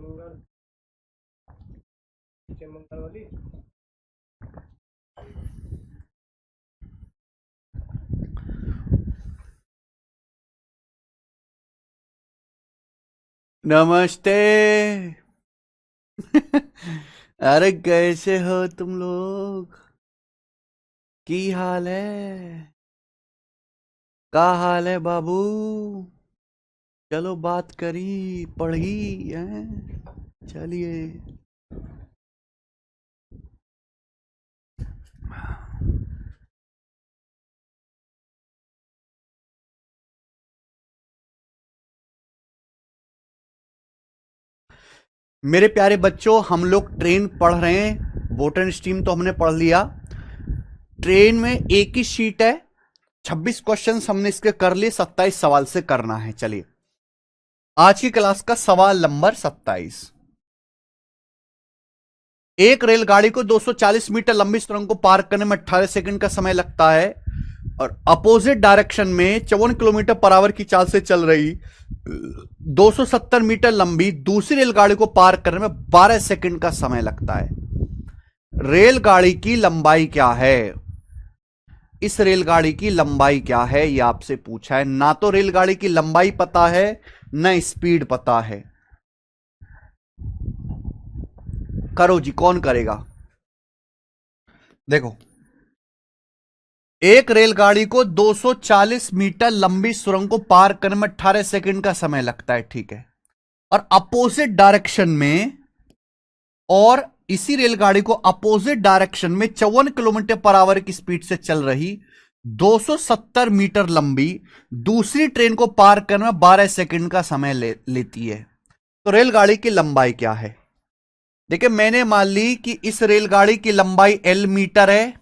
मंगल नीचे मंगल वाली। नमस्ते। अरे कैसे हो तुम लोग? की हाल है? का हाल है बाबू? चलो बात करी पढ़ी हैं। चलिए। मेरे प्यारे बच्चों, हम लोग ट्रेन पढ़ रहे हैं। बोटन स्ट्रीम तो हमने पढ़ लिया। ट्रेन में एक ही शीट है, 26 क्वेश्चन हमने इसके कर लिए, 27 सवाल से करना है। चलिए, आज की क्लास का सवाल नंबर 27। एक रेलगाड़ी को 240 मीटर लंबी सुरंग को पार करने में 18 सेकंड का समय लगता है और अपोजिट डायरेक्शन में 54 किलोमीटर पर आवर की चाल से चल रही 270 मीटर लंबी दूसरी रेलगाड़ी को पार करने में 12 सेकंड का समय लगता है। रेलगाड़ी की लंबाई क्या है? इस रेलगाड़ी की लंबाई क्या है, यह आपसे पूछा है। ना तो रेलगाड़ी की लंबाई पता है, ना स्पीड पता है। करो जी, कौन करेगा? देखो, एक रेलगाड़ी को 240 मीटर लंबी सुरंग को पार करने में 18 सेकंड का समय लगता है, ठीक है। और अपोजिट डायरेक्शन में, और इसी रेलगाड़ी को अपोजिट डायरेक्शन में 54 किलोमीटर पर आवर की स्पीड से चल रही 270 मीटर लंबी दूसरी ट्रेन को पार करने में 12 सेकंड का समय लेती है। तो रेलगाड़ी की लंबाई क्या है? देखिए, मैंने मान ली कि इस रेलगाड़ी की लंबाई L मीटर है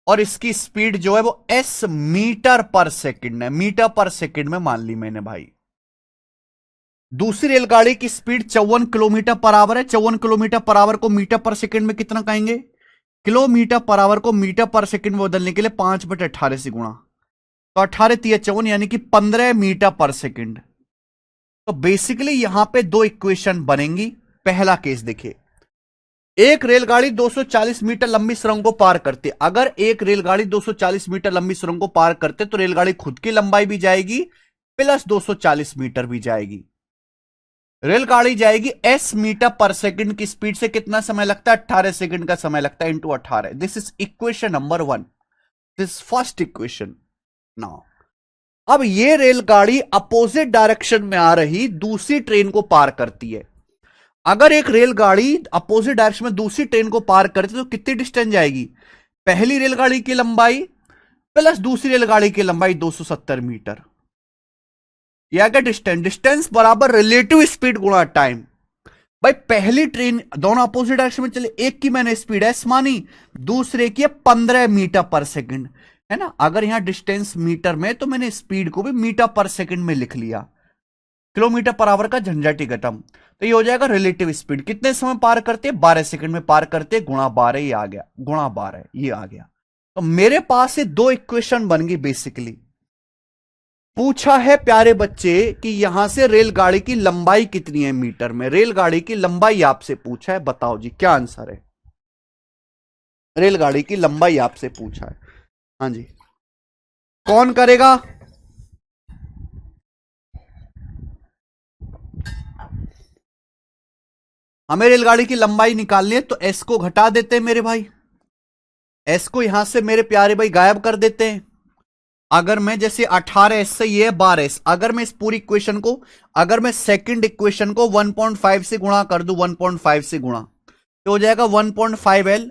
और इसकी स्पीड जो है वो S मीटर पर सेकंड है। मीटर पर सेकंड में मान ली मैंने भाई। दूसरी रेलगाड़ी की स्पीड 54 किलोमीटर पर आवर है। 54 किलोमीटर पर आवर को मीटर पर सेकंड में कितना कहेंगे? किलोमीटर पर आवर को मीटर पर सेकंड में बदलने के लिए 5/18 से गुणा, तो 18 तिया 54 यानी कि 15 मीटर पर सेकंड। तो बेसिकली यहां पे दो इक्वेशन बनेंगी। पहला केस देखिए, एक रेलगाड़ी 240 मीटर लंबी सुरंग को पार करती। अगर एक रेलगाड़ी 240 मीटर लंबी सुरंग को पार करते तो रेलगाड़ी खुद की लंबाई भी जाएगी प्लस 240 मीटर भी जाएगी। रेलगाड़ी जाएगी S मीटर पर सेकंड की स्पीड से। कितना समय लगता है? 18 सेकंड का समय लगता है, into 18। This is equation number 1, this first equation. Now अब ये रेलगाड़ी अपोजिट डायरेक्शन में आ रही दूसरी ट्रेन को पार करती है। अगर एक रेलगाड़ी अपोजिट डायरेक्शन में दूसरी ट्रेन को पार करती है तो कितनी डिस्टेंस जाएगी? पहली रेलगाड़ी की लंबाई प्लस दूसरी रेलगाड़ी की लंबाई 270 मीटर। यह क्या डिस्टेंस? डिस्टेंस बराबर रिलेटिव स्पीड गुणा टाइम। भाई पहली ट्रेन दोनों अपोजिट डायरेक्शन में चले, एक की मैंने स्पीड एस मानी, दूसरे की 15 मीटर पर सेकंड, है ना। अगर यहां डिस्टेंस मीटर में तो मैंने स्पीड को भी मीटर पर सेकंड में लिख लिया। किलोमीटर पर आवर का झंझट ही खत्म। तो ये हो जाएगा रिलेटिव स्पीड। कितने समय पार करते हैं? 12 सेकंड में पार करते, गुणा 12, ये आ गया, गुणा 12 ये आ गया। तो मेरे पास ये दो इक्वेशन बन गई बेसिकली। पूछा है प्यारे बच्चे कि यहां से रेलगाड़ी की लंबाई कितनी है मीटर में। रेलगाड़ी की लंबाई आपसे पूछा है, बताओ जी क्या आंसर है। रेलगाड़ी की लंबाई आपसे पूछा है। हाँ जी, कौन करेगा? हमें रेलगाड़ी की लंबाई निकालनी है तो एस को घटा देते हैं मेरे भाई। एस को यहां से मेरे प्यारे भाई गायब कर देते हैं। अगर मैं जैसे 18 एस से ये 12 एस, अगर मैं इस पूरी इक्वेशन को, अगर मैं सेकंड इक्वेशन को 1.5 से गुणा कर दूं, 1.5 से गुणा, तो हो जाएगा 1.5 एल।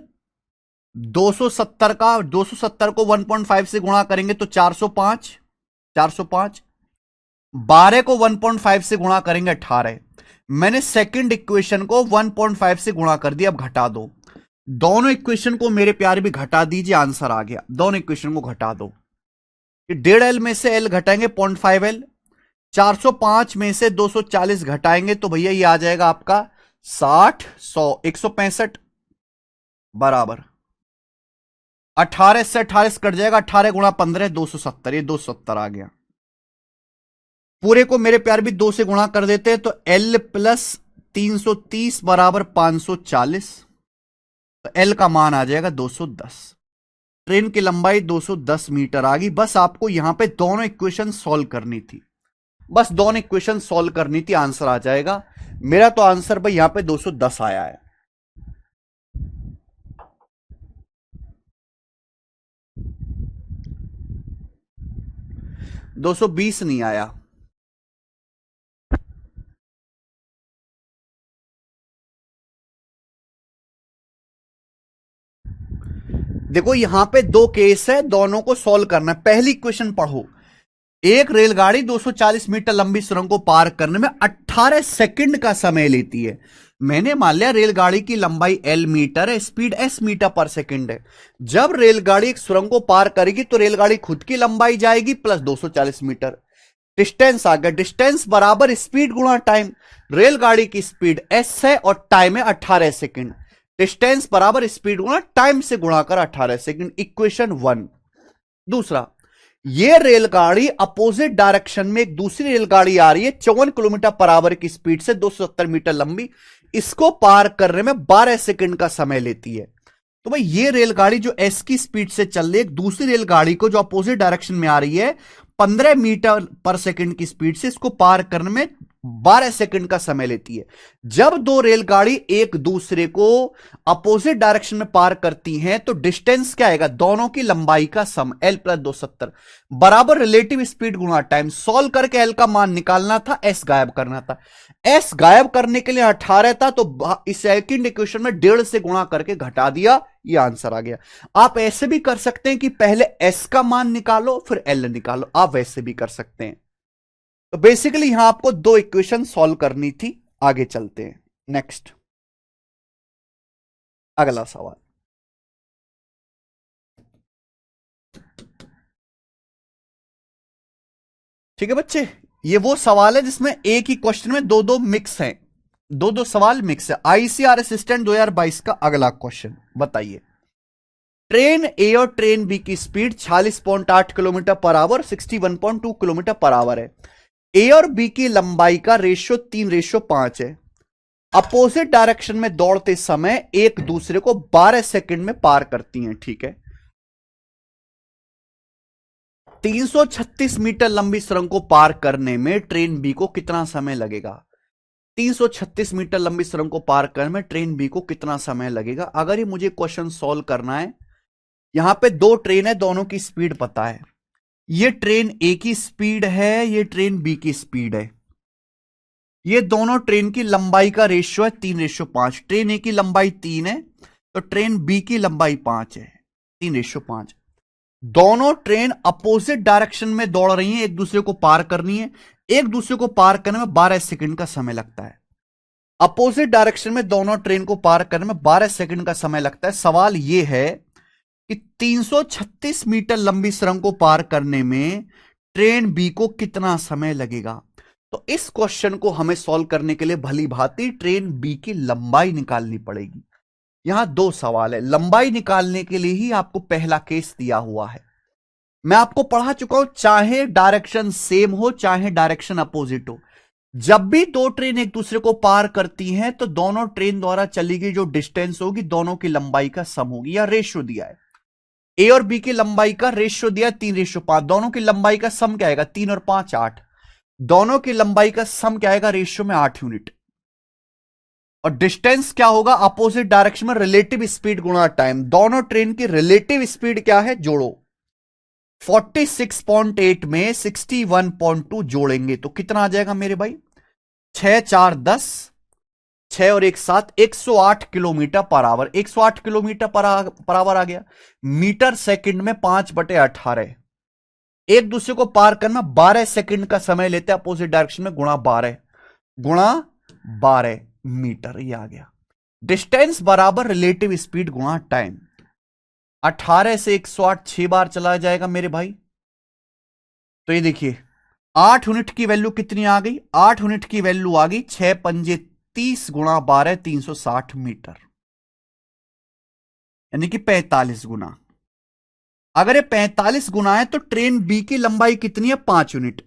270 का, 270 को 1.5 से गुणा करेंगे तो 405, 405। 12 को 1.5 से गुणा करेंगे 18। मैंने सेकंड इक्वेशन को 1.5 से गुणा कर दिया। अब घटा दो दोनों इक्वेशन को मेरे प्यारे भी, घटा दीजिए, आंसर आ गया। दोनों इक्वेशन को घटा दो। 1.5 एल में से एल घटाएंगे 0.5 एल, 405 में से 240 घटाएंगे तो भैया ये आ जाएगा आपका 60, 100, 165 बराबर 18 से 18 कट जाएगा, 18 गुणा 15 270, ये 270 आ गया। पूरे को मेरे प्यार भी 2 से गुणा कर देते हैं तो L प्लस 330 बराबर 540, तो एल का मान आ जाएगा 210। ट्रेन की लंबाई 210 मीटर आ गई। बस आपको यहां पे दोनों इक्वेशन सॉल्व करनी थी, बस दोनों इक्वेशन सॉल्व करनी थी, आंसर आ जाएगा। मेरा तो आंसर भाई यहां पे 210 आया है। 220 नहीं आया। देखो यहां पे दो केस है, दोनों को सॉल्व करना है। पहली इक्वेशन पढ़ो, एक रेलगाड़ी 240 मीटर लंबी सुरंग को पार करने में 18 सेकंड का समय लेती है। मैंने मान लिया रेलगाड़ी की लंबाई एल मीटर है, स्पीड एस मीटर पर सेकंड है। जब रेलगाड़ी एक सुरंग को पार करेगी तो रेलगाड़ी खुद की लंबाई जाएगी प्लस 240 मीटर, डिस्टेंस आ गया। डिस्टेंस बराबर स्पीड गुणा टाइम। रेलगाड़ी की स्पीड एस है और टाइम है 18 सेकंड। डिस्टेंस बराबर स्पीड गुणा टाइम से गुणा कर 18 सेकंड, इक्वेशन 1। दूसरा, ये रेलगाड़ी अपोजिट डायरेक्शन में एक दूसरी रेलगाड़ी आ रही है 54 किलोमीटर पर आवर की स्पीड से, 270 मीटर लंबी, इसको पार करने में 12 सेकंड का समय लेती है। तो भाई ये रेलगाड़ी जो एस की स्पीड से चल रही है, एक दूसरी रेलगाड़ी को जो अपोजिट डायरेक्शन में आ रही है 15 मीटर पर सेकंड की स्पीड से, इसको पार करने में 12 सेकंड का समय लेती है। जब दो रेलगाड़ी एक दूसरे को अपोजिट डायरेक्शन में पार करती हैं तो डिस्टेंस क्या आएगा, दोनों की लंबाई का सम एल प्लस 270 बराबर रिलेटिव स्पीड गुणा टाइम। सॉल्व करके एल का मान निकालना था, एस गायब करना था। एस गायब करने के लिए 18 था, तो इस सेकंड इक्वेशन में 1.5 से गुणा करके घटा दिया, ये आंसर आ गया। आप ऐसे भी कर सकते हैं कि पहले एस का मान निकालो फिर एल निकालो, आप वैसे भी कर सकते हैं। तो बेसिकली यहां आपको दो इक्वेशन सॉल्व करनी थी। आगे चलते हैं, नेक्स्ट अगला सवाल। ठीक है बच्चे, ये वो सवाल है जिसमें एक ही क्वेश्चन में दो दो मिक्स हैं, दो दो सवाल मिक्स है। आईसीआर असिस्टेंट 2022 का अगला क्वेश्चन बताइए। ट्रेन ए और ट्रेन बी की speed 46.8 kilometre per our 61.2 kilometre per our है। ए और बी की लंबाई का रेशियो 3:5 है। अपोजिट डायरेक्शन में दौड़ते समय एक दूसरे को 12 सेकंड में पार करती हैं। ठीक है, 336 मीटर लंबी सुरंग को पार करने में ट्रेन बी को कितना समय लगेगा। 336 मीटर लंबी सुरंग को पार करने में ट्रेन बी को कितना समय लगेगा। अगर ये मुझे क्वेश्चन सॉल्व करना है, यहां पे दो ट्रेन है, दोनों की स्पीड पता है। ये ट्रेन ए की स्पीड है, ये ट्रेन बी की स्पीड है। ये दोनों ट्रेन की लंबाई का रेशियो है 3:5। ट्रेन ए की लंबाई 3 है तो ट्रेन बी की लंबाई 5 है, 3:5। दोनों ट्रेन अपोजिट डायरेक्शन में दौड़ रही हैं, एक दूसरे को पार करनी है। एक दूसरे को पार करने में 12 सेकंड का समय लगता है। अपोजिट डायरेक्शन में दोनों ट्रेन को पार करने में 12 सेकंड का समय लगता है। सवाल यह है कि 336 मीटर लंबी सुरंग को पार करने में ट्रेन बी को कितना समय लगेगा। तो इस क्वेश्चन को हमें सॉल्व करने के लिए भली भांति ट्रेन बी की लंबाई निकालनी पड़ेगी। यहां दो सवाल है, लंबाई निकालने के लिए ही आपको पहला केस दिया हुआ है। मैं आपको पढ़ा चुका हूं, चाहे डायरेक्शन सेम हो चाहे डायरेक्शन अपोजिट हो, जब भी दो ट्रेन एक दूसरे को पार करती हैं तो दोनों ट्रेन द्वारा चली गई जो डिस्टेंस होगी दोनों की लंबाई का सम होगी। या रेशियो दिया है, ए और बी की लंबाई का रेशियो दिया 3:5। दोनों की लंबाई का सम क्या आएगा, 3 और 5 8। दोनों की लंबाई का सम क्या आएगा, रेशियो में 8 यूनिट। और डिस्टेंस क्या होगा, अपोजिट डायरेक्शन में रिलेटिव स्पीड गुणा टाइम। दोनों ट्रेन की रिलेटिव स्पीड क्या है, जोड़ो। 46.8 में 61.2 जोड़ेंगे तो कितना आ जाएगा मेरे भाई, 6 4 10, 6 और 1 7, 108 kilometre per hour. 108 kilometre per hour आ गया। मीटर सेकंड में 5/18। एक दूसरे को पार करना 12 सेकंड का समय लेते हैं अपोजिट डायरेक्शन में, गुणा 12 मीटर, ये आ गया। डिस्टेंस बराबर रिलेटिव स्पीड गुणा टाइम। 18 से 108 6 बार चला जाएगा मेरे भाई। तो ये देखिए 8 यूनिट की वैल्यू कितनी आ गई, 8 यूनिट की वैल्यू आ गई 6 पंजे 30 गुणा 12 360 मीटर, यानी कि 45 गुना। अगर ये 45 गुना है तो ट्रेन बी की लंबाई कितनी है, 5 यूनिट।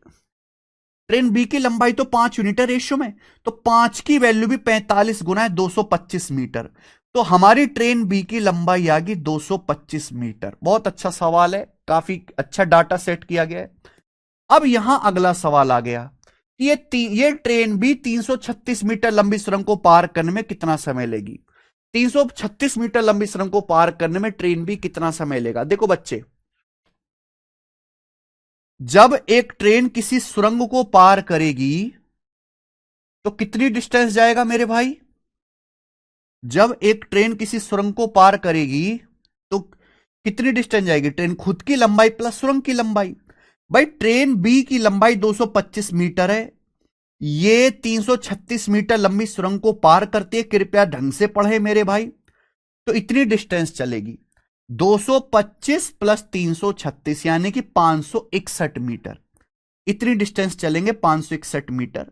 ट्रेन बी की लंबाई तो 5 यूनिट है रेशियो में, तो 5 की वैल्यू भी 45 गुना है 225 मीटर। तो हमारी ट्रेन बी की लंबाई आ गई 225 मीटर। बहुत अच्छा सवाल है, काफी अच्छा डाटा सेट किया गया है। अब यहां अगला सवाल आ गया, ये ट्रेन भी 336 मीटर लंबी सुरंग को पार करने में कितना समय लेगी। 336 मीटर लंबी सुरंग को पार करने में ट्रेन भी कितना समय लेगा। देखो बच्चे, जब एक ट्रेन किसी सुरंग को पार करेगी तो कितनी डिस्टेंस जाएगा मेरे भाई। जब एक ट्रेन किसी सुरंग को पार करेगी तो कितनी डिस्टेंस जाएगी, ट्रेन खुद की लंबाई प्लस सुरंग की लंबाई। भाई ट्रेन बी की लंबाई 225 मीटर है, ये 336 मीटर लंबी सुरंग को पार करती है। कृपया ढंग से पढ़े मेरे भाई। तो इतनी डिस्टेंस चलेगी 225 प्लस 336 यानी कि 561 मीटर। इतनी डिस्टेंस चलेंगे 561 मीटर।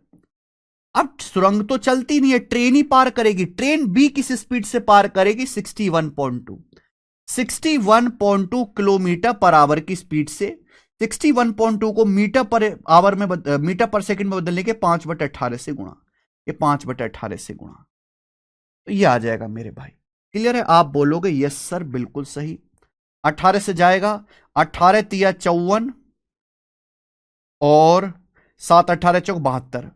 अब सुरंग तो चलती नहीं है, ट्रेन ही पार करेगी। ट्रेन बी किस स्पीड से पार करेगी, 61.2 किलोमीटर पर आवर की स्पीड से। 61.2 को मीटर पर आवर में मीटर पर सेकंड में बदलने के 5/18 से गुणा, ये 5/18 से गुणा, तो ये आ जाएगा मेरे भाई। क्लियर है। आप बोलोगे यस सर बिल्कुल सही। 18 से जाएगा, 18 तिया 54 और 7 18 चौक 72,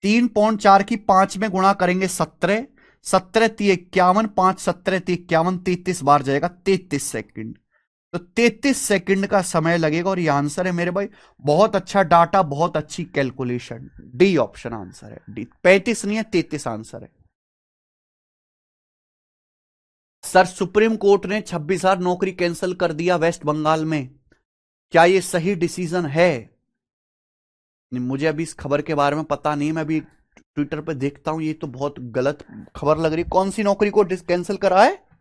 3.4 की 5 में गुणा करेंगे 17, 17 तिया 51, 5 17 तिया 51, 33 बार जाएगा 33 सेकंड। तो 33 सेकंड का समय लगेगा और ये आंसर है मेरे भाई। बहुत अच्छा डाटा, बहुत अच्छी कैलकुलेशन। डी ऑप्शन आंसर है, डी। 35 नहीं है, 33 आंसर है। सर सुप्रीम कोर्ट ने 26,000 नौकरी कैंसिल कर दिया वेस्ट बंगाल में, क्या यह सही डिसीजन है। मुझे अभी इस खबर के बारे में पता नहीं, मैं अभी ट्विटर पे देखता हूं, ये तो बहुत गलत खबर लग रही। कौन सी नौकरी को कैंसिल करा है,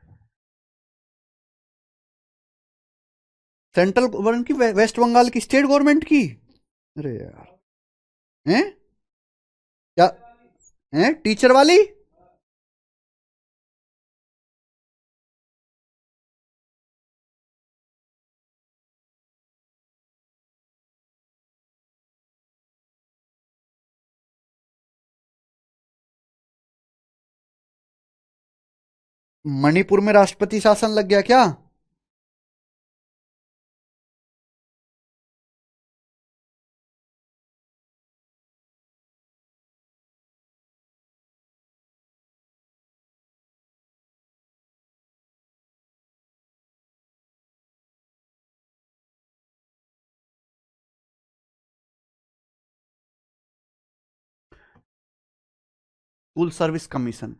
सेंट्रल गवर्नमेंट की, वेस्ट बंगाल की स्टेट गवर्नमेंट की। अरे यार, हैं क्या, हैं टीचर वाली। मणिपुर में राष्ट्रपति शासन लग गया क्या। School service commission.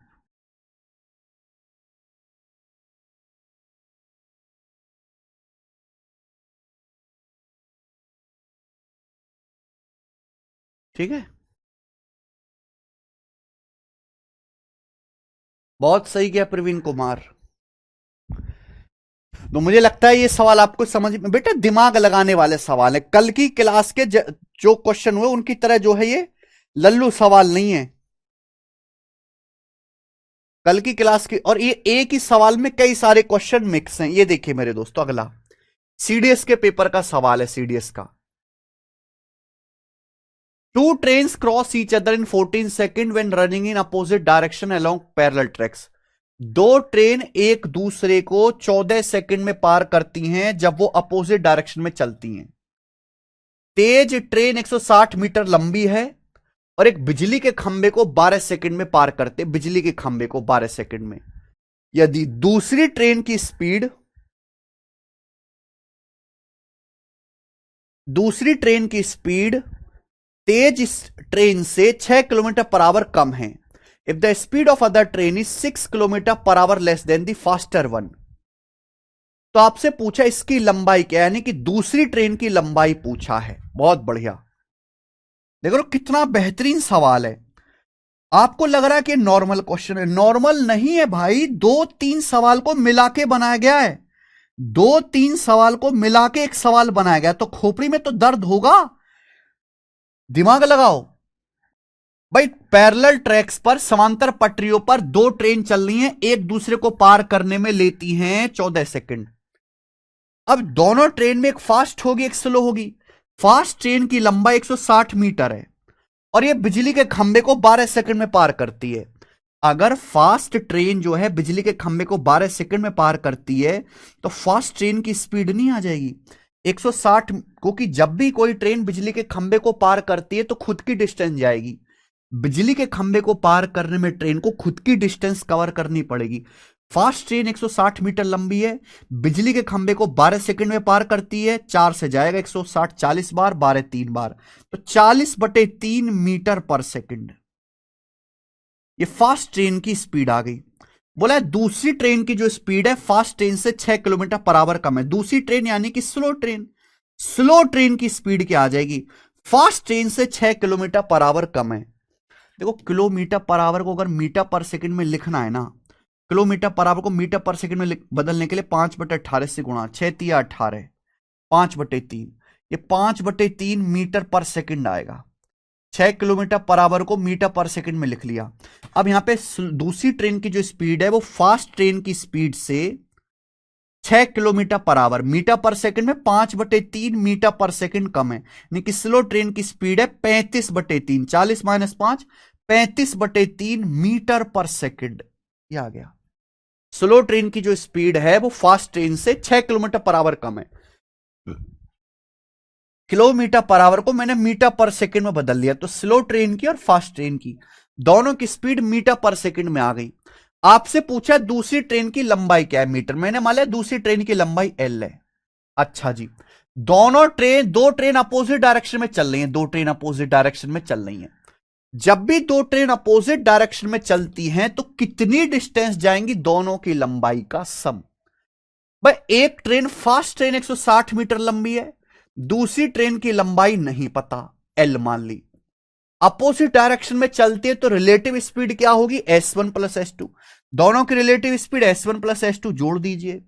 ठीक है, बहुत सही किया प्रवीण कुमार। तो मुझे लगता है ये सवाल आपको समझ में, बेटा दिमाग लगाने वाले सवाल है। कल की क्लास के जो क्वेश्चन हुए उनकी तरह जो है ये लल्लू सवाल नहीं है। कल की क्लास की, और ये एक ही सवाल में कई सारे क्वेश्चन मिक्स हैं। ये देखिए मेरे दोस्तों, अगला सीडीएस के पेपर का सवाल है, सीडीएस का। Two trains cross each other in 14 second when running in opposite direction along parallel tracks. दो ट्रेन एक दूसरे को 14 सेकंड में पार करती हैं जब वो अपोजिट डायरेक्शन में चलती हैं। तेज ट्रेन 160 मीटर लंबी है और एक बिजली के खंबे को 12 सेकंड में पार करते, बिजली के खंबे को 12 सेकंड में। यदि दूसरी ट्रेन की स्पीड तेज ट्रेन से 6 किलोमीटर पर आवर कम है, if the speed of other train is 6 kilometre per our less than the faster one. तो आपसे पूछा इसकी लंबाई क्या, यानी कि दूसरी ट्रेन की लंबाई पूछा है। बहुत बढ़िया, देखो कितना बेहतरीन सवाल है। आपको लग रहा है कि नॉर्मल क्वेश्चन है, नॉर्मल नहीं है भाई। 2-3 सवाल को मिला के बनाया गया है, 2-3 सवाल को मिला के एक सवाल बनाया गया। तो खोपड़ी में तो दर्द होगा, दिमाग लगाओ भाई। पैरेलल ट्रैक्स पर, समांतर पटरियों पर दो ट्रेन चल रही हैं, एक दूसरे को पार करने में लेती हैं 14 सेकंड। अब दोनों ट्रेन में एक फास्ट होगी एक स्लो होगी। फास्ट ट्रेन की लंबाई 160 मीटर है और ये बिजली के खंबे को 12 सेकंड में पार करती है। अगर फास्ट ट्रेन जो है बिजली के खंबे को 12 सेकंड में पार करती है तो फास्ट ट्रेन की स्पीड नहीं आ जाएगी 160, क्योंकि जब भी कोई ट्रेन बिजली के खंबे को पार करती है तो खुद की डिस्टेंस जाएगी। बिजली के खंबे को पार करने में ट्रेन को खुद की डिस्टेंस कवर करनी पड़ेगी। फास्ट ट्रेन 160 मीटर लंबी है, बिजली के खंबे को 12 सेकंड में पार करती है, 4 से जाएगा 160, 40 बार, 12 3 बार, तो 40/3 मीटर पर सेकंड ये फास्ट ट्रेन की स्पीड आ गई। बोला है दूसरी ट्रेन की जो स्पीड है फास्ट ट्रेन से 6 किलोमीटर पर आवर कम है। दूसरी ट्रेन यानी कि स्लो ट्रेन, स्लो ट्रेन की स्पीड क्या आ जाएगी, फास्ट ट्रेन से 6 किलोमीटर पर आवर कम है। देखो किलोमीटर पर आवर को अगर मीटर पर सेकंड में लिखना है ना, किलोमीटर पर आवर को मीटर पर सेकंड में बदलने के लिए 5/18 से गुणा, 6×3 = 18, 5/3, ये 5/3 मीटर पर सेकंड आएगा। 6 किलोमीटर पर आवर को मीटर पर सेकंड में लिख लिया। अब यहां पे दूसरी ट्रेन की जो स्पीड है वो फास्ट ट्रेन की स्पीड से 6 किलोमीटर पर आवर, मीटर पर सेकंड में 5/3 मीटर पर सेकंड कम है, यानी कि स्लो ट्रेन की स्पीड है 35/3, 40 - 5, 35/3 मीटर पर सेकंड। ये आ गया। स्लो ट्रेन की जो स्पीड है वो फास्ट ट्रेन से 6 किलोमीटर पर आवर कम है। किलोमीटर पर आवर को मैंने मीटर पर सेकंड में बदल दिया, तो स्लो ट्रेन की और फास्ट ट्रेन की दोनों की स्पीड मीटर पर सेकंड में आ गई। आपसे पूछा दूसरी ट्रेन की लंबाई क्या है मीटर, मैंने मान लिया दूसरी ट्रेन की लंबाई L है। अच्छा जी, दो ट्रेन अपोजिट डायरेक्शन में चल रही हैं, दो ट्रेन अपोजिट डायरेक्शन में चल रही हैं। जब भी दो ट्रेन अपोजिट डायरेक्शन में चलती हैं तो कितनी डिस्टेंस जाएंगी, दोनों की लंबाई का सम। भाई एक ट्रेन फास्ट ट्रेन 160 मीटर लंबी है, दूसरी ट्रेन की लंबाई नहीं पता, L मान ली। अपोजिट डायरेक्शन में चलती है तो रिलेटिव स्पीड क्या होगी, S1 + S2। दोनों की रिलेटिव स्पीड S1 + S2 जोड़ दीजिए,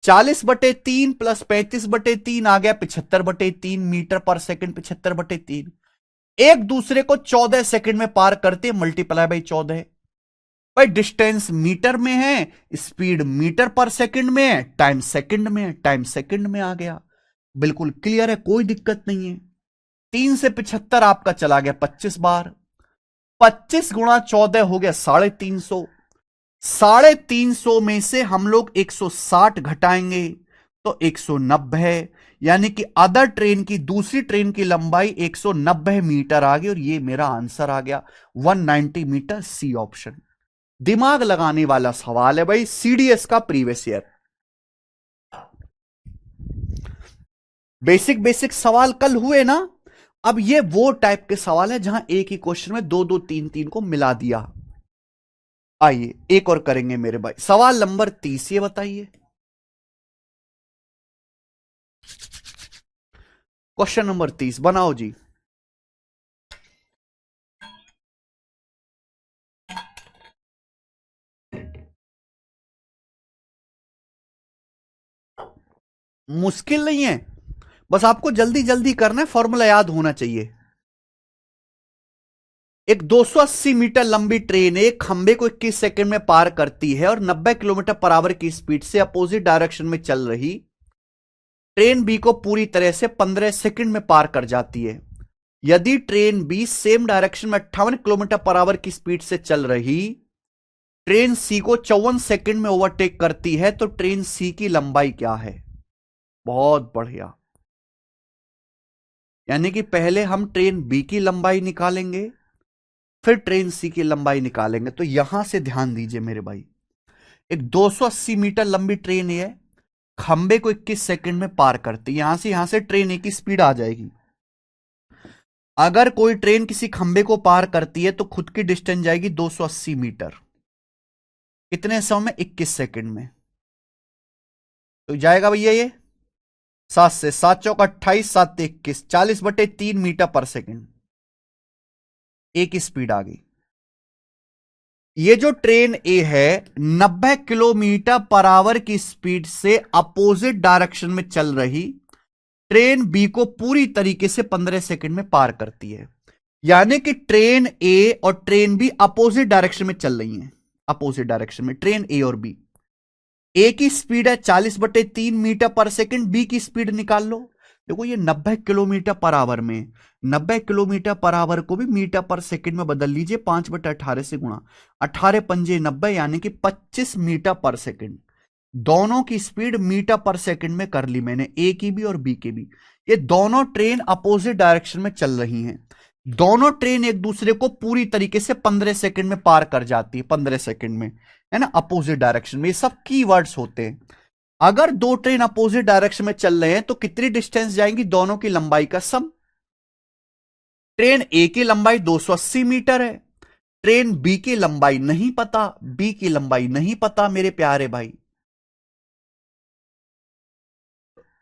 40/3 + 35/3 आ गया 75/3 मीटर पर सेकंड, 75/3। एक दूसरे को 14 सेकंड में पार करते, मल्टीप्लाई बाई 14। भाई डिस्टेंस मीटर में है, स्पीड मीटर पर सेकंड में है, टाइम सेकंड में है, टाइम सेकंड में आ गया। बिल्कुल क्लियर है, कोई दिक्कत नहीं है। 3 से 75 आपका चला गया 25 बार, 25 × 14 हो गया 350, 350 में से हम लोग 160 घटाएंगे तो 190, यानी कि अदर ट्रेन की, दूसरी ट्रेन की लंबाई 190 मीटर आ गई और ये मेरा आंसर आ गया 190 मीटर, सी ऑप्शन। दिमाग लगाने वाला सवाल है भाई, सीडीएस का प्रीवियस ईयर। बेसिक बेसिक सवाल कल हुए ना, अब ये वो टाइप के सवाल है जहां एक ही क्वेश्चन में 2 2 3 3 को मिला दिया। आइए एक और करेंगे मेरे भाई, सवाल नंबर 30, ये बताइए। क्वेश्चन नंबर 30 बनाओ जी। मुश्किल नहीं है, बस आपको जल्दी जल्दी करना है, फॉर्मूला याद होना चाहिए। एक 280 मीटर लंबी ट्रेन एक खंबे को 21 सेकंड में पार करती है और 90 किलोमीटर पर आवर की स्पीड से अपोजिट डायरेक्शन में चल रही ट्रेन बी को पूरी तरह से 15 सेकंड में पार कर जाती है। यदि ट्रेन बी सेम डायरेक्शन में 58 किलोमीटर पर आवर की स्पीड से चल रही ट्रेन सी को 54 सेकंड में ओवरटेक करती है तो ट्रेन सी की लंबाई क्या है। बहुत बढ़िया, यानी कि पहले हम ट्रेन बी की लंबाई निकालेंगे, फिर ट्रेन सी की लंबाई निकालेंगे। तो यहां से ध्यान दीजिए मेरे भाई, एक 280 मीटर लंबी ट्रेन है, खंबे को 21 सेकंड में पार करती है। यहां से ट्रेन ए की स्पीड आ जाएगी। अगर कोई ट्रेन किसी खंबे को पार करती है तो खुद की डिस्टेंस जाएगी 280 मीटर, कितने समय में, 21 सेकंड में। तो जाएगा भैया ये 7 से 7 चौक 28, 7 21, 40/3 मीटर पर सेकंड, एक स्पीड आ गई। ये जो ट्रेन ए है 90 किलोमीटर पर आवर की स्पीड से अपोजिट डायरेक्शन में चल रही ट्रेन बी को पूरी तरीके से 15 सेकंड में पार करती है। यानी कि ट्रेन ए और ट्रेन बी अपोजिट डायरेक्शन में चल रही हैं, अपोजिट डायरेक्शन में ट्रेन ए और बी। ए की स्पीड है 40/3 मीटर पर सेकंड, बी की स्पीड निकाल लो। देखो ये 90 किलोमीटर पर आवर में, 90 किलोमीटर पर आवर को भी मीटर पर सेकंड में बदल लीजिए, 5/18 से गुणा, 18 पंजे 90 यानी कि 25 मीटर पर सेकंड। दोनों की स्पीड मीटर पर सेकंड में कर ली मैंने, ए की भी और बी की भी। ये दोनों ट्रेन अपोजिट डायरेक्शन में चल रही हैं। दोनों ट्रेन एक दूसरे को पूरी तरीके से 15 सेकंड में पार कर जाती है, 15 सेकंड में, है ना, अपोजिट डायरेक्शन में। ये सब कीवर्ड्स होते हैं। अगर दो ट्रेन अपोजिट डायरेक्शन में चल रहे हैं तो कितनी डिस्टेंस जाएंगी, दोनों की लंबाई का सम। ट्रेन ए की लंबाई 280 मीटर है, ट्रेन बी की लंबाई नहीं पता, बी की लंबाई नहीं पता मेरे प्यारे भाई।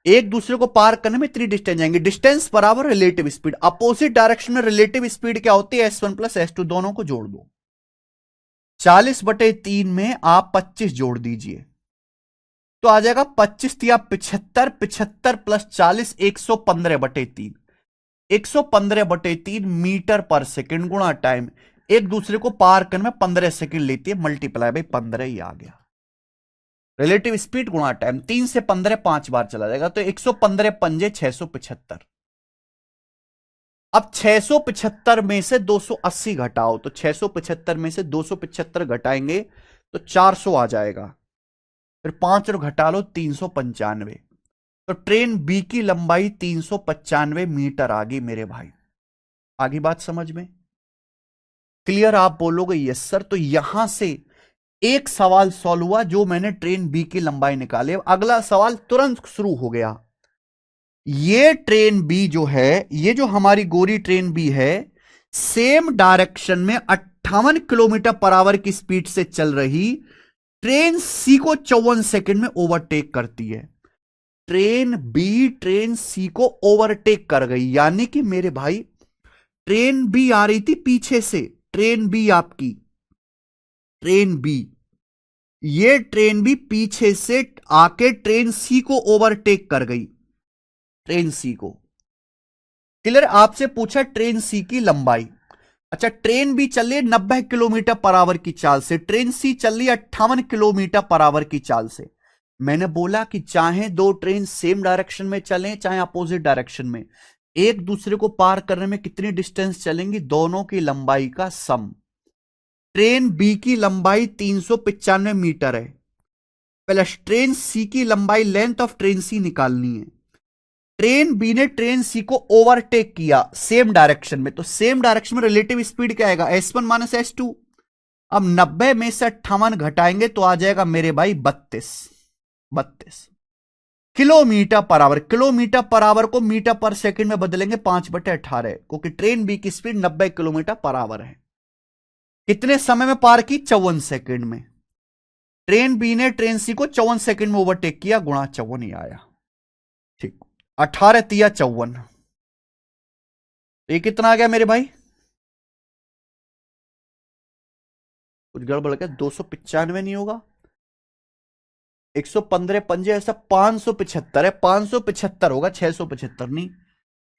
एक दूसरे को पार करने में इतनी डिस्टेंस जाएंगे, डिस्टेंस बराबर रिलेटिव स्पीड। अपोजिट डायरेक्शन में रिलेटिव स्पीड क्या होती है, S1 प्लस S2, दोनों को जोड़ दो। 40/3 में आप 25 जोड़ दीजिए तो आ जाएगा 25 या 75, 75 प्लस 40 115/3, 115/3 मीटर पर सेकंड गुणा टाइम। एक दूसरे को पार करने में 15 सेकंड लेती है, मल्टीप्लाई बाई 15 ही आ गया। रिलेटिव स्पीड गुणा टाइम, 3 से 15 5 बार चला जाएगा तो 115 पंजे 675। अब 675 में से 280 घटाओ तो 675 में से 275 घटाएंगे तो 400 आ जाएगा, फिर 5 और घटा लो 395। तो ट्रेन बी की लंबाई 395 मीटर आ गई मेरे भाई। आगे बात समझ में क्लियर? आप बोलोगे यस सर। तो यहां से एक सवाल सॉल्व हुआ जो मैंने ट्रेन बी की लंबाई निकाले। अगला सवाल तुरंत शुरू हो गया। ये ट्रेन बी जो है, ये जो हमारी गोरी ट्रेन बी है, सेम डायरेक्शन में 58 किलोमीटर पर आवर की स्पीड से चल रही ट्रेन सी को 54 सेकंड में ओवरटेक करती है। ट्रेन बी ट्रेन सी को ओवरटेक कर गई, यानी कि मेरे भाई ट्रेन बी आ रही थी पीछे से, ट्रेन बी आपकी, ट्रेन बी, ये ट्रेन भी पीछे से आके ट्रेन सी को ओवरटेक कर गई, ट्रेन सी को। क्लियर? आपसे पूछा ट्रेन सी की लंबाई। अच्छा, ट्रेन बी चल रही है 90 किलोमीटर पर आवर की चाल से, ट्रेन सी चल रही है 58 किलोमीटर पर आवर की चाल से। मैंने बोला कि चाहे दो ट्रेन सेम डायरेक्शन में चलें चाहे अपोजिट डायरेक्शन में, एक दूसरे को पार करने में कितनी डिस्टेंस चलेंगी, दोनों की लंबाई का सम। ट्रेन बी की लंबाई 395 मीटर है, प्लस ट्रेन सी की लंबाई, लेंथ ऑफ ट्रेन सी निकालनी है। ट्रेन बी ने ट्रेन सी को ओवरटेक किया सेम डायरेक्शन में, तो सेम डायरेक्शन में रिलेटिव स्पीड क्या आएगा, S1 माइनस S2। अब 90 में से 58 घटाएंगे तो आ जाएगा मेरे भाई 32 kilometre per our. Kilometre per our को मीटर पर सेकंड में बदलेंगे 5/18, क्योंकि ट्रेन बी की स्पीड 90 किलोमीटर पर आवर है। कितने समय में पार की, 54 सेकंड में। ट्रेन बी ने ट्रेन सी को 54 सेकंड में ओवरटेक किया, गुणा 54 ही आया। ठीक, 18 तिया 54, ये कितना आ गया मेरे भाई, कुछ गड़बड़ क्या, 295 नहीं होगा, 115 पंजे ऐसा 575 है, 575 होगा, 675 नहीं।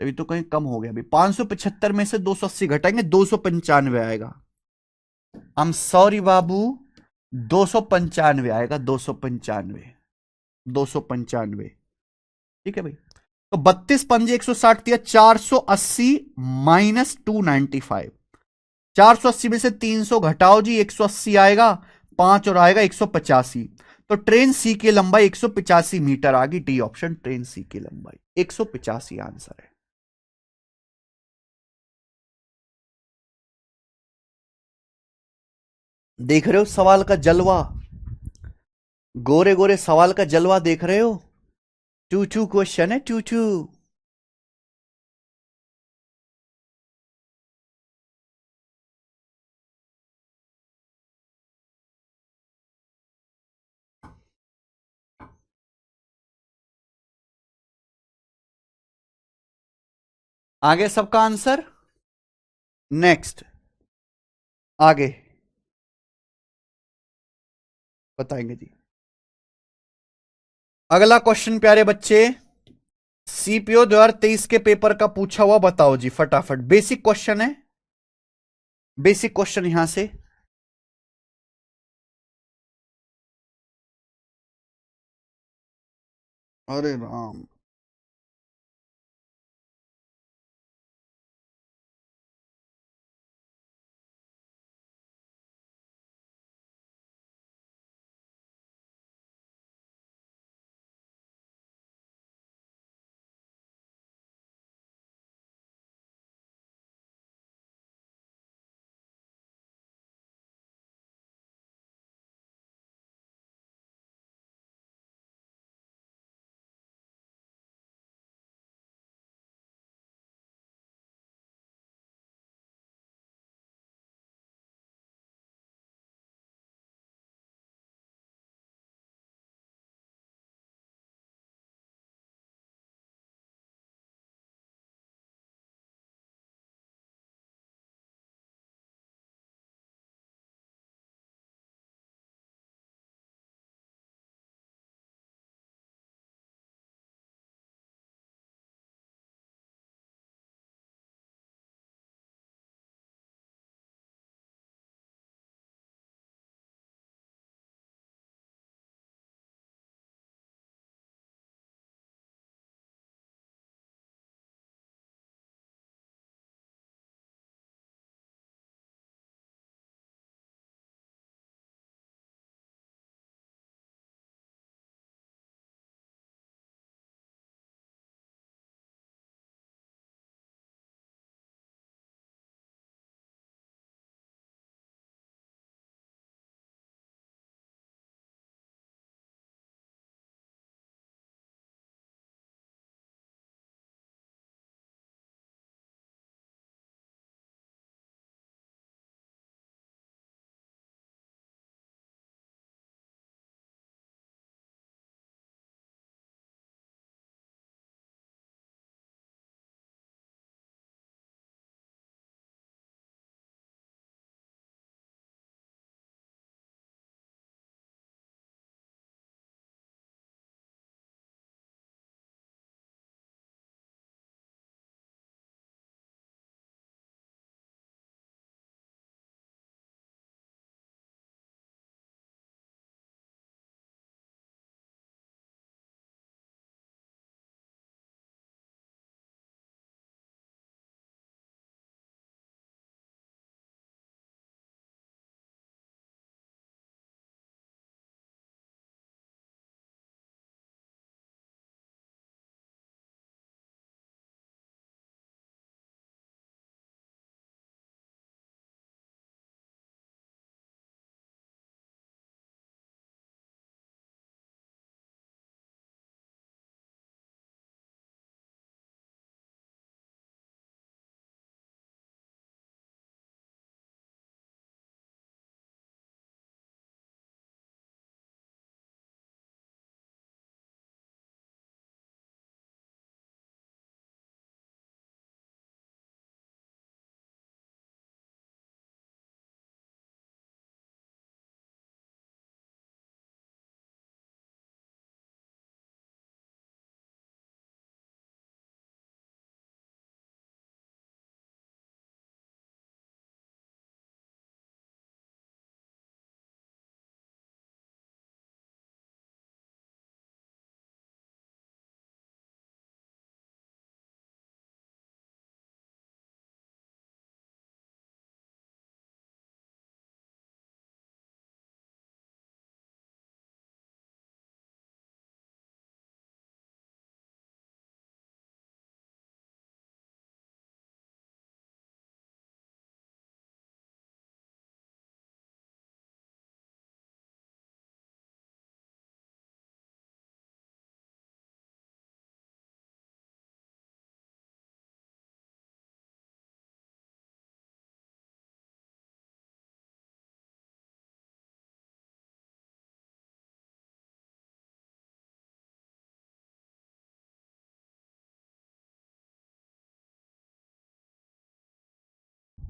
अभी तो कहीं कम हो गया। अभी 575 में से 280 घटाएंगे 295 आएगा। आई एम सॉरी बाबू, 295 आएगा, 295, 295। ठीक है भाई। तो 32 पंजे 160 दिया, 480 माइनस 295। 480 में से 300 घटाओ जी, 180 आएगा, 5 और आएगा 185। तो ट्रेन सी की लंबाई 185 मीटर आ गई। डी ऑप्शन, ट्रेन सी की लंबाई 185 आंसर है। देख रहे हो सवाल का जलवा, गोरे गोरे सवाल का जलवा देख रहे हो। 2-2 क्वेश्चन है, 2-2। आगे सबका आंसर, नेक्स्ट आगे बताएंगे जी। अगला क्वेश्चन प्यारे बच्चे, सीपीओ 2023 के पेपर का पूछा हुआ, बताओ जी फटाफट। बेसिक क्वेश्चन है, बेसिक क्वेश्चन यहां से। अरे राम,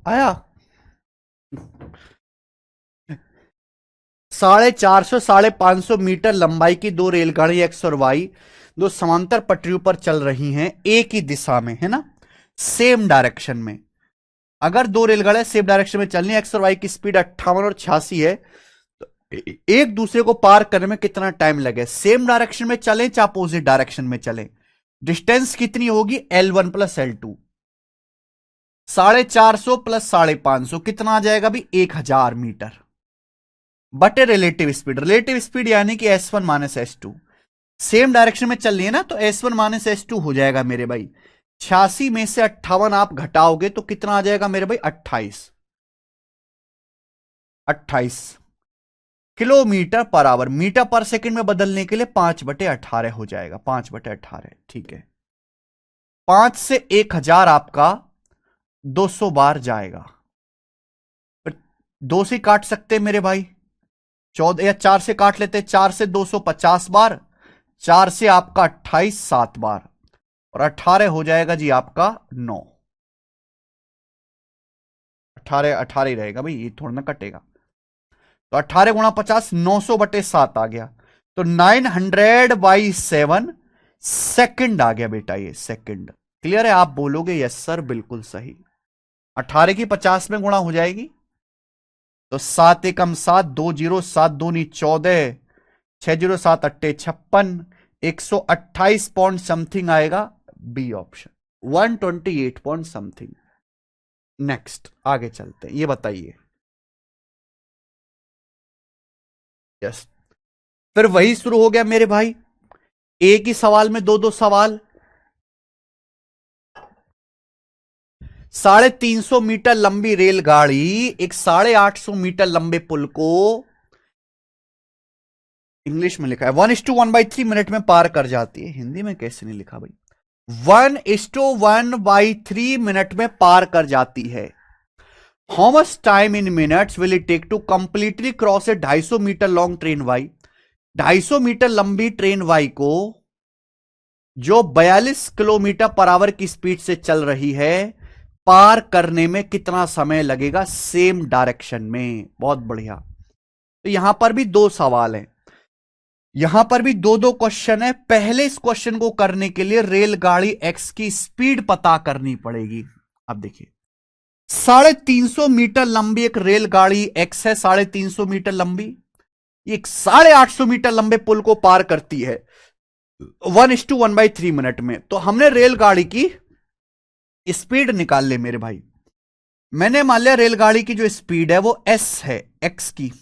आया 450 550 मीटर लंबाई की दो रेलगाड़ी एक्स और वाई दो समांतर पटरियों पर चल रही हैं एक ही दिशा में, है ना, सेम डायरेक्शन में। अगर दो रेलगाड़ियां सेम डायरेक्शन में चलनी, एक्स और वाई की स्पीड 58 और 86 है, तो एक दूसरे को पार करने में कितना टाइम लगे? सेम डायरेक्शन में चलें चाहे अपोजिट डायरेक्शन में चलें, डिस्टेंस कितनी होगी? L1 plus L2। 450 प्लस 550 कितना आ जाएगा भी? 1000 मीटर बटे रिलेटिव स्पीड। रिलेटिव स्पीड यानी कि S1 minus S2। Same direction में चल रही है ना, तो S1 माइनस S2 हो जाएगा मेरे भाई। 86 में से 58 आप घटाओगे तो कितना आ जाएगा मेरे भाई? 28 किलोमीटर पर आवर। मीटर पर सेकंड में बदलने के लिए 5/18 हो जाएगा। 5/18 ठीक है। 5 से 1000 आपका 200 बार जाएगा। फिर 2 से काट सकते हैं मेरे भाई, 14 या 4 से काट लेते हैं। 4 से 250 बार, 4 से आपका 28 7 बार, और 18 हो जाएगा जी आपका 9। 18 ही रहेगा भाई, ये थोड़ा ना कटेगा। तो 18 गुणा 50, 900/7 आ गया। तो 900/7 सेकंड आ गया बेटा, ये सेकंड। क्लियर है? आप बोलोगे यस सर बिल्कुल सही। 18 की 50 में गुणा हो जाएगी तो 7 एकम 7, 2 जीरो, 7 दूनी 14, 6 जीरो 7 अट्टे 56, 128 पॉइंट समथिंग आएगा B option, 128 point something. Next आगे चलते हैं, ये बताइए। यस, फिर वही शुरू हो गया मेरे भाई, एक ही सवाल में दो दो सवाल। 350 मीटर लंबी रेलगाड़ी एक 850 मीटर लंबे पुल को, इंग्लिश में लिखा है 1:1/3 मिनट में पार कर जाती है। हिंदी में कैसे नहीं लिखा भाई? 1:1/3 मिनट में पार कर जाती है। How much time in minutes will it take to completely cross a 250 meter long train Y? 250 meter लंबी ट्रेन वाई को जो 42 किलोमीटर पर आवर की स्पीड से चल रही है, पार करने में कितना समय लगेगा सेम डायरेक्शन में? बहुत बढ़िया। तो यहां पर भी दो सवाल हैं, यहां पर भी दो दो क्वेश्चन है। पहले इस क्वेश्चन को करने के लिए रेलगाड़ी एक्स की स्पीड पता करनी पड़ेगी। अब देखिए, 350 मीटर लंबी एक रेलगाड़ी एक्स है, 350 मीटर लंबी, एक 850 मीटर लंबे पुल को पार करती है 1:1/3 मिनट में। तो हमने रेलगाड़ी की स्पीड निकाल ले मेरे भाई। मैंने मान लिया रेलगाड़ी की जो स्पीड है वो एस है, एक्स की।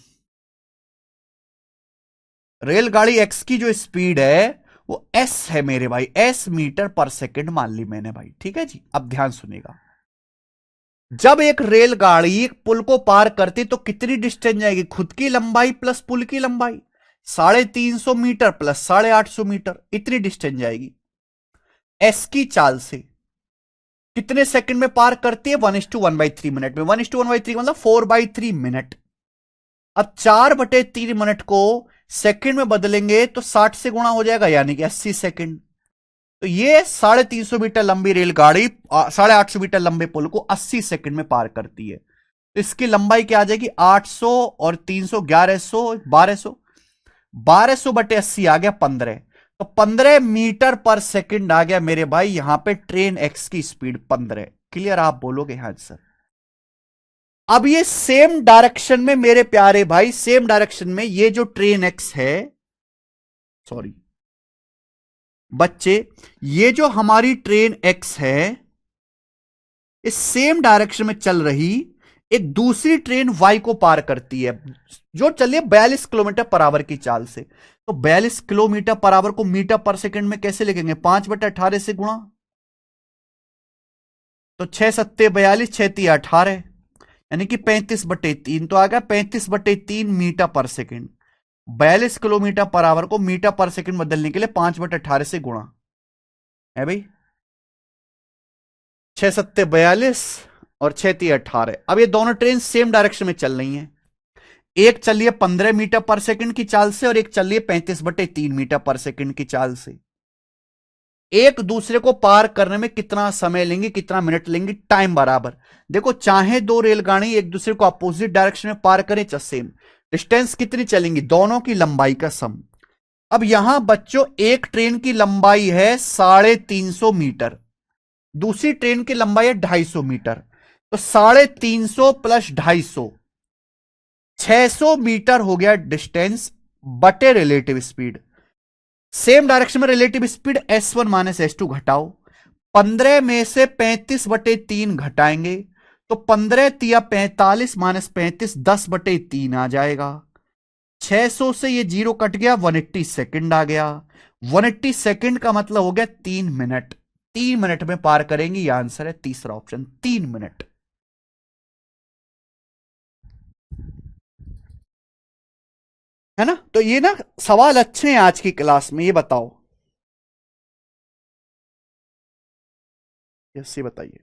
रेलगाड़ी एक्स की जो स्पीड है वो एस है मेरे भाई, एस मीटर पर सेकंड मान ली मैंने भाई। ठीक है जी, अब ध्यान सुनिएगा। जब एक रेलगाड़ी एक पुल को पार करती तो कितनी डिस्टेंस जाएगी? खुद की लंबाई प्लस पुल की लंबाई, 350 मीटर प्लस 850 मीटर, इतनी डिस्टेंस जाएगी। एस की चाल से कितने सेकंड में पार करती है? 1:1/3 मिनट में। 1:1/3 मतलब 4/3 मिनट। अब 4/3 मिनट को सेकंड में बदलेंगे तो 60 से गुणा हो जाएगा, यानी कि 80 सेकंड। तो ये 350 मीटर लंबी रेलगाड़ी 850 मीटर लंबे पुल को 80 सेकंड में पार करती है। तो इसकी लंबाई क्या आ जाएगी? 800 और 300 1100 1200, 1200/80 आ गया 15। तो 15 मीटर पर सेकंड आ गया मेरे भाई यहां पे ट्रेन एक्स की स्पीड 15। क्लियर? आप बोलोगे हाँ सर। अब ये सेम डायरेक्शन में मेरे प्यारे भाई, सेम डायरेक्शन में ये जो ट्रेन एक्स है, सॉरी बच्चे, ये जो हमारी ट्रेन एक्स है इस सेम डायरेक्शन में चल रही एक दूसरी ट्रेन वाई को पार करती है जो चलिए 42 किलोमीटर पर आवर की चाल से। तो 42 किलोमीटर पर आवर को मीटर पर सेकंड में कैसे लिखेंगे? 5/18 से गुणा, तो 6 सत्ते 42, 6 3 18, यानी कि 35/3। तो आ गया 35/3 मीटर पर सेकंड। 42 किलोमीटर पर आवर को मीटर पर सेकंड बदलने के लिए 5/18 से गुणा है भाई। 6 सत्ते 42 और 6 3 18। अब ये दोनों ट्रेन सेम डायरेक्शन में चल रही हैं। एक चल रही है 15 मीटर पर सेकंड की चाल से और एक चल रही है 35/3 मीटर पर सेकंड की चाल से। एक दूसरे को पार करने में कितना समय लेंगे, कितना मिनट लेंगे, टाइम बराबर। देखो, चाहे दो रेलगाड़ी एक दूसरे को अपोजिट डायरेक्शन में पार करें, सेम डिस्टेंस कितनी चलेंगी, दोनों की लंबाई का सम। अब यहां बच्चों एक ट्रेन की लंबाई है 350 मीटर, दूसरी ट्रेन की लंबाई है 250 मीटर। तो 350 प्लस 250, 600 मीटर हो गया डिस्टेंस बटे रिलेटिव स्पीड। सेम डायरेक्शन में relative speed S1 minus S2 घटाओ, 15 में से 35/3 घटाएंगे तो 15 तिया 45 माइनस 35 10/3 आ जाएगा। 600 से ये जीरो कट गया, 180 सेकंड आ गया। 180 सेकंड का मतलब हो गया 3 मिनट। 3 मिनट में पार करेंगे, यह आंसर है तीसरा ऑप्शन, 3 मिनट। है ना? तो ये ना सवाल अच्छे हैं आज की क्लास में। ये बताओ, यस, ये बताइए।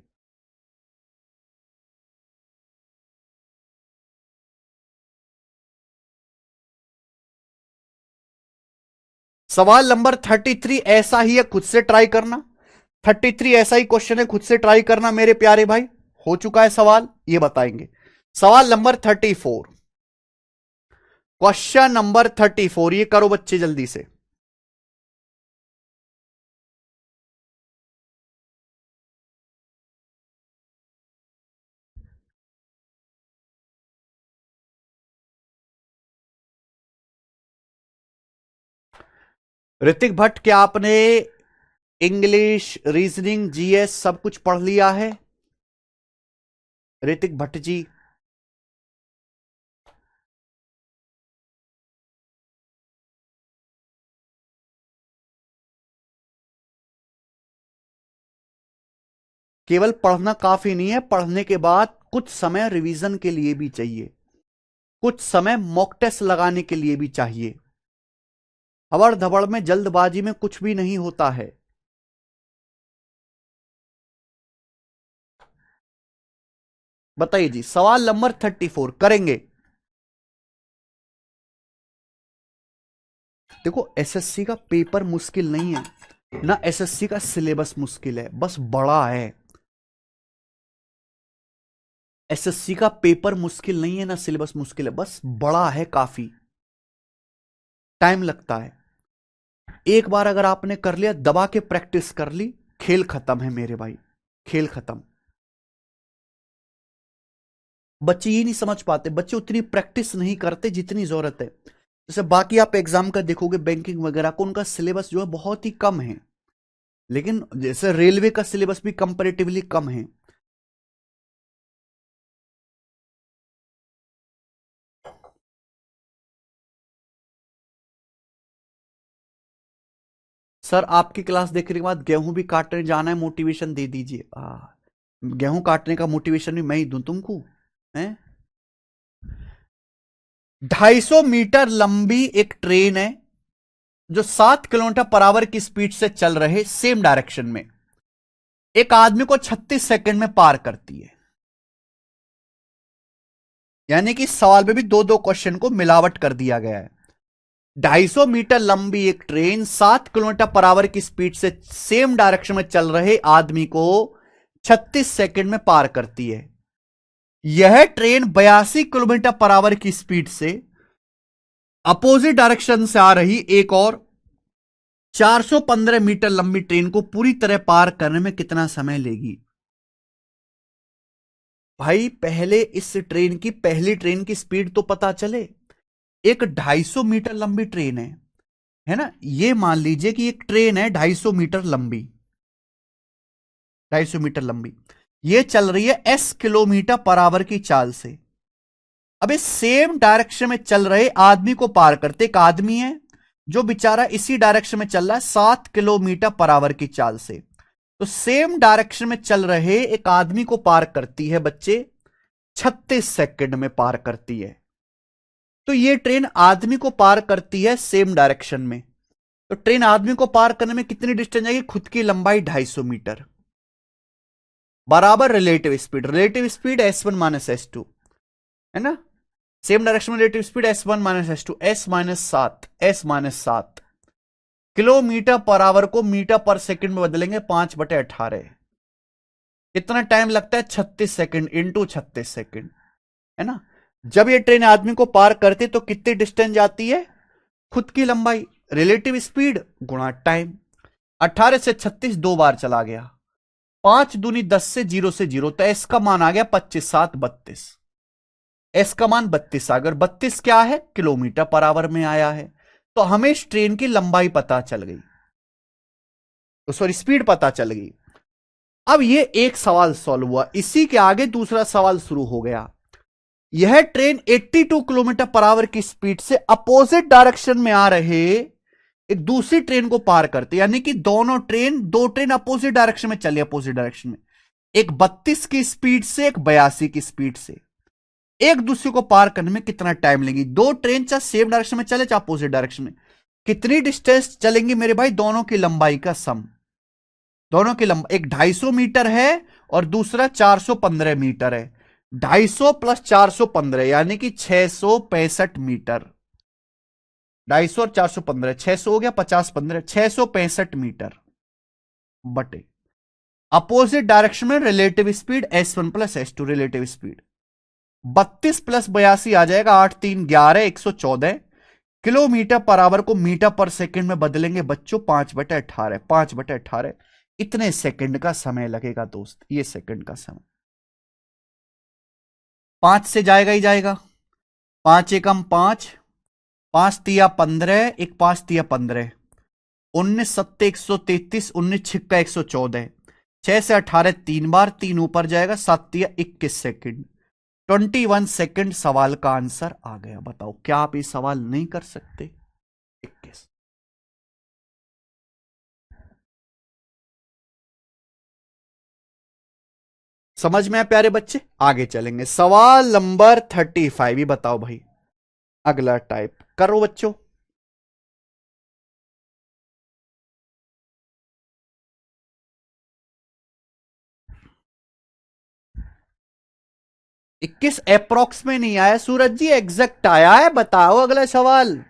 सवाल नंबर 33 ऐसा ही है, खुद से ट्राई करना। 33 ऐसा ही क्वेश्चन है, खुद से ट्राई करना मेरे प्यारे भाई। हो चुका है सवाल, ये बताएंगे। सवाल नंबर 34, क्वेश्चन नंबर 34, ये करो बच्चे जल्दी से। ऋतिक भट्ट, क्या आपने इंग्लिश, रीजनिंग, जीएस सब कुछ पढ़ लिया है? ऋतिक भट्ट जी, केवल पढ़ना काफी नहीं है, पढ़ने के बाद कुछ समय रिवीजन के लिए भी चाहिए, कुछ समय मॉक टेस्ट लगाने के लिए भी चाहिए। हवड़ धबड़ में, जल्दबाजी में कुछ भी नहीं होता है। बताइए जी, सवाल नंबर 34 करेंगे। देखो, एसएससी का पेपर मुश्किल नहीं है ना, एसएससी का सिलेबस मुश्किल है, बस बड़ा है। एसएससी का पेपर मुश्किल नहीं है ना, सिलेबस मुश्किल है, बस बड़ा है काफी, टाइम लगता है। एक बार अगर आपने कर लिया, दबा के प्रैक्टिस कर ली, खेल खत्म है मेरे भाई, खेल खत्म। बच्चे ये नहीं समझ पाते, बच्चे उतनी प्रैक्टिस नहीं करते जितनी जरूरत है। जैसे बाकी आप एग्जाम का देखोगे, बैंकिंग वगैरह को, उनका सिलेबस जो है बहुत ही कम है, लेकिन जैसे रेलवे का सिलेबस भी कंपैरेटिवली कम है। सर, आपकी क्लास देखने के बाद गेहूं भी काटने जाना है, मोटिवेशन दे दीजिए। गेहूं काटने का मोटिवेशन भी मैं ही दूं तुमको? हैं? 250 मीटर लंबी एक ट्रेन है जो 7 किलोमीटर पर आवर की स्पीड से चल रहे सेम डायरेक्शन में एक आदमी को 36 सेकंड में पार करती है। यानी कि सवाल में भी दो दो क्वेश्चन को मिलावट कर दिया गया है। 250 मीटर लंबी एक ट्रेन 7 किलोमीटर पर आवर की स्पीड से सेम डायरेक्शन में चल रहे आदमी को 36 सेकंड में पार करती है। यह ट्रेन 82 किलोमीटर पर आवर की स्पीड से अपोजिट डायरेक्शन से आ रही एक और 415 मीटर लंबी ट्रेन को पूरी तरह पार करने में कितना समय लेगी? भाई, पहले इस ट्रेन की, पहली ट्रेन की स्पीड तो पता चले। एक 250 मीटर लंबी ट्रेन है ना, ये मान लीजिए कि एक ट्रेन है 250 मीटर लंबी, 250 मीटर लंबी, ये चल रही है S किलोमीटर पर आवर की चाल से। अब इस सेम डायरेक्शन में चल रहे आदमी को पार करते, एक आदमी है जो बेचारा इसी डायरेक्शन में चल रहा है 7 किलोमीटर पर आवर की चाल से, तो सेम डायरेक्शन में चल रहे एक आदमी को पार करती है बच्चे 36 सेकंड में पार करती है। तो ये ट्रेन आदमी को पार करती है सेम डायरेक्शन में, तो ट्रेन आदमी को पार करने में कितनी डिस्टेंस जाएगी? खुद की लंबाई 250 मीटर बराबर relative speed, relative speed S1 minus S2, है ना, सेम डायरेक्शन में relative speed S1 minus S2, S minus 7, S minus 7। Kilometre per our को मीटर पर सेकंड में बदलेंगे 5/18। कितना टाइम लगता है? 36 सेकंड इंटू 36 सेकंड, है ना। जब ये ट्रेन आदमी को पार करती तो कितनी डिस्टेंस जाती है? खुद की लंबाई, रिलेटिव स्पीड गुणा टाइम। 18 से 36 दो बार चला गया, 5 दूनी 10 से जीरो से जीरो, तो एस का मान आ गया 25/7 32। एस का मान 32, अगर 32 क्या है? किलोमीटर पर आवर में आया है, तो हमें इस ट्रेन की लंबाई पता चल गई, तो सॉरी स्पीड पता चल गई। अब ये एक सवाल सॉल्व हुआ, इसी के आगे दूसरा सवाल शुरू हो गया। यह ट्रेन 82 किलोमीटर पर आवर की स्पीड से अपोजिट डायरेक्शन में आ रहे एक दूसरी ट्रेन को पार करते, यानी कि दो ट्रेन अपोजिट डायरेक्शन में चली, अपोजिट डायरेक्शन में, एक 32 की स्पीड से, एक 82 की स्पीड से, एक दूसरे को पार करने में कितना टाइम लेंगी? दो ट्रेन चाहे सेम डायरेक्शन में चले चाहे अपोजिट डायरेक्शन में, कितनी डिस्टेंस चलेंगी मेरे भाई? दोनों की लंबाई का सम। दोनों की लंबाई, एक 250 मीटर है और दूसरा 415 मीटर है। 250 प्लस 415 यानी कि 665 मीटर। 250 और 415, 600 हो गया, 50 15, 665 मीटर बटे अपोजिट डायरेक्शन में relative speed S1 plus S2, relative speed 32 plus 82 आ जाएगा, 8×3=11, 114 किलोमीटर पर आवर को मीटर पर सेकंड में बदलेंगे बच्चों 5/18, 5/18 इतने सेकंड का समय लगेगा दोस्त, ये सेकंड का समय। 5 से जाएगा ही जाएगा, 5 एकम 5, 5×3=15, एक 5×3=15, 19×7=133, 19×6=114, 6 से 18 तीन बार, तीन ऊपर जाएगा, 7×3=21 सेकंड, 21 सेकंड सवाल का आंसर आ गया। बताओ क्या आप ये सवाल नहीं कर सकते? 21। समझ में है प्यारे बच्चे? आगे चलेंगे, सवाल नंबर 35 ही बताओ भाई, अगला टाइप करो बच्चों। 21 अप्रोक्स में नहीं आया सूरज जी, एग्जैक्ट आया है, बताओ अगला सवाल।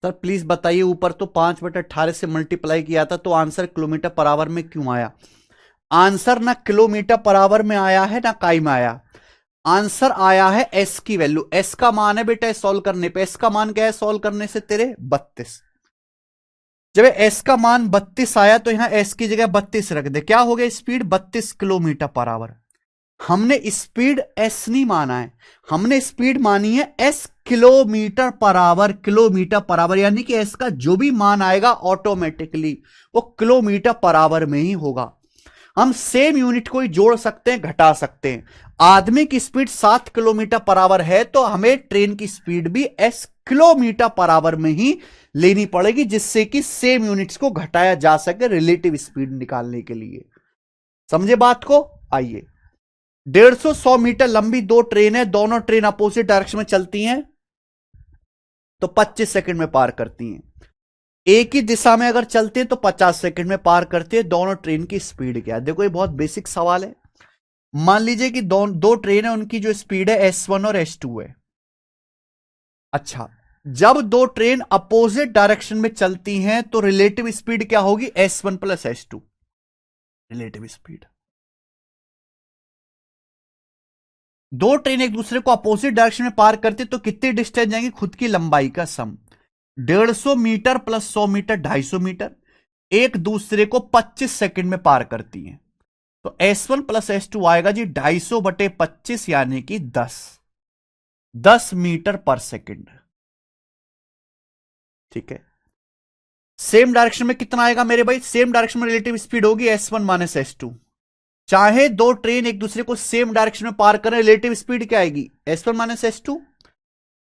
सर प्लीज बताइए, ऊपर तो 5/18 से मल्टीप्लाई किया था, तो आंसर किलोमीटर पर आवर में क्यों आया? आंसर ना किलोमीटर पर आवर में आया है ना काई में आया, आंसर आया है एस की वैल्यू। एस का मान है बेटा सॉल्व करने पे, एस का मान क्या है सॉल्व करने से तेरे 32। जब एस का मान 32 आया तो यहां एस की जगह 32 रख दे, क्या हो गया स्पीड 32 किलोमीटर पर आवर। हमने स्पीड एस नहीं माना है, हमने स्पीड मानी है S kilometre per our. Kilometre per our यानी कि एस का जो भी मान आएगा ऑटोमेटिकली वो किलोमीटर पर आवर में ही होगा। हम सेम यूनिट को ही जोड़ सकते हैं घटा सकते हैं। आदमी की स्पीड 7 किलोमीटर पर आवर है तो हमें ट्रेन की स्पीड भी एस किलोमीटर पर आवर में ही लेनी पड़ेगी, जिससे कि सेम यूनिट्स को घटाया जा सके रिलेटिव स्पीड निकालने के लिए। समझे बात को? आइए, 150 मीटर लंबी दो ट्रेन है, दोनों ट्रेन अपोजिट डायरेक्शन में चलती हैं तो 25 सेकंड में पार करती हैं। एक ही दिशा में अगर चलते हैं तो 50 सेकंड में पार करते हैं। दोनों ट्रेन की स्पीड क्या है? देखो ये बहुत बेसिक सवाल है। मान लीजिए कि दो ट्रेन है, उनकी जो स्पीड है S1 और S2 है। अच्छा, जब दो ट्रेन अपोजिट डायरेक्शन में चलती हैं तो रिलेटिव स्पीड क्या होगी? S1 plus S2 relative speed. दो ट्रेन एक दूसरे को अपोजिट डायरेक्शन में पार करती तो कितनी डिस्टेंस जाएंगी? खुद की लंबाई का सम। 150 मीटर प्लस 100 मीटर 250 मीटर, एक दूसरे को 25 सेकंड में पार करती हैं। तो S1 प्लस S2 आएगा जी 250/25 यानी कि 10 मीटर पर सेकंड। ठीक है, सेम डायरेक्शन में कितना आएगा मेरे भाई? सेम डायरेक्शन में रिलेटिव स्पीड होगी S1 माइनस S2। चाहे दो ट्रेन एक दूसरे को सेम डायरेक्शन में पार करें, रिलेटिव स्पीड क्या आएगी? S1 minus S2।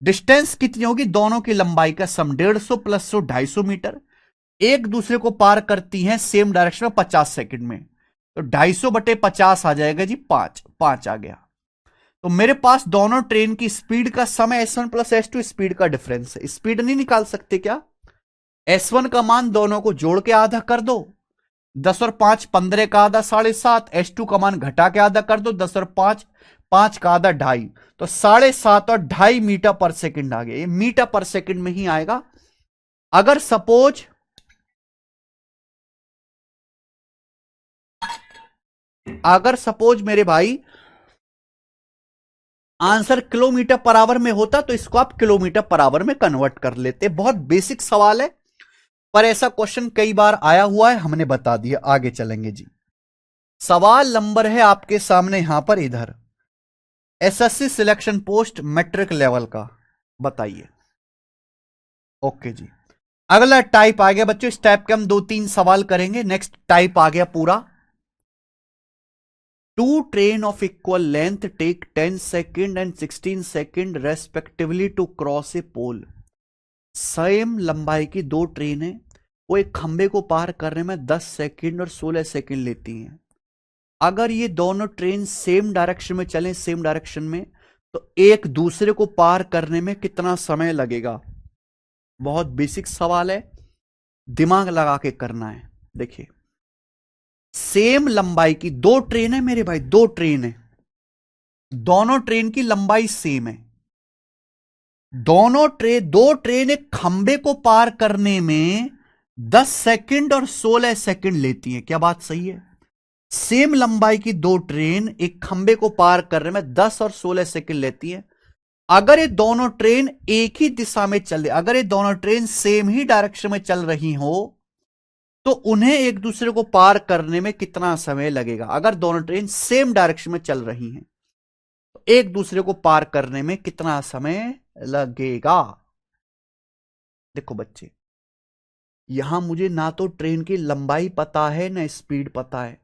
डिस्टेंस कितनी होगी? दोनों की लंबाई का सम। 150 प्लस 100 250 मीटर, एक दूसरे को पार करती हैं सेम डायरेक्शन में 50 सेकंड में, तो 250/50 आ जाएगा जी 5 आ गया। तो मेरे पास दोनों ट्रेन की स्पीड का सम है, S1 प्लस S2 स्पीड का डिफरेंस है। स्पीड नहीं निकाल सकते क्या? S1 का मान दोनों को जोड़ के आधा कर दो, 10 और 5 15 का आधा 7.5। S2 का मान घटा के आधा कर दो, 10 और 5 5 का आधा 2.5, तो 7.5 और 2.5 मीटर पर सेकंड आ गया। ये मीटर पर सेकंड में ही आएगा। अगर सपोज मेरे भाई आंसर किलोमीटर पर आवर में होता तो इसको आप किलोमीटर पर आवर में कन्वर्ट कर लेते। बहुत बेसिक सवाल है, पर ऐसा क्वेश्चन कई बार आया हुआ है, हमने बता दिया। आगे चलेंगे जी। सवाल नंबर है आपके सामने यहां पर, इधर SSC selection post matric level का, बताइए। ओके जी, अगला टाइप आ गया बच्चों। इस टाइप के हम 2-3 सवाल करेंगे। नेक्स्ट टाइप आ गया पूरा। Two train of equal length take 10 second and 16 second respectively to cross a pole. Same लंबाई की दो ट्रेन है, वो एक खंबे को पार करने में 10 सेकेंड और 16 सेकेंड लेती हैं। अगर ये दोनों ट्रेन सेम डायरेक्शन में चलें, सेम डायरेक्शन में, तो एक दूसरे को पार करने में कितना समय लगेगा? बहुत बेसिक सवाल है, दिमाग लगा के करना है। देखिए, सेम लंबाई की दो ट्रेन है मेरे भाई, दो ट्रेन है, दोनों ट्रेन की लंबाई सेम है। दो ट्रेन एक खंबे को पार करने में 10 सेकंड और 16 सेकंड लेती हैं। क्या बात सही है? सेम लंबाई की दो ट्रेन एक खंबे को पार करने में 10 और 16 सेकंड लेती हैं। अगर ये दोनों ट्रेन एक ही दिशा में चले, अगर ये दोनों ट्रेन सेम ही डायरेक्शन में चल रही हो, तो उन्हें एक दूसरे को पार करने में कितना समय लगेगा? अगर दोनों ट्रेन सेम डायरेक्शन में चल रही हैं तो एक दूसरे को पार करने में कितना समय लगेगा? देखो बच्चे, यहां मुझे ना तो ट्रेन की लंबाई पता है ना स्पीड पता है,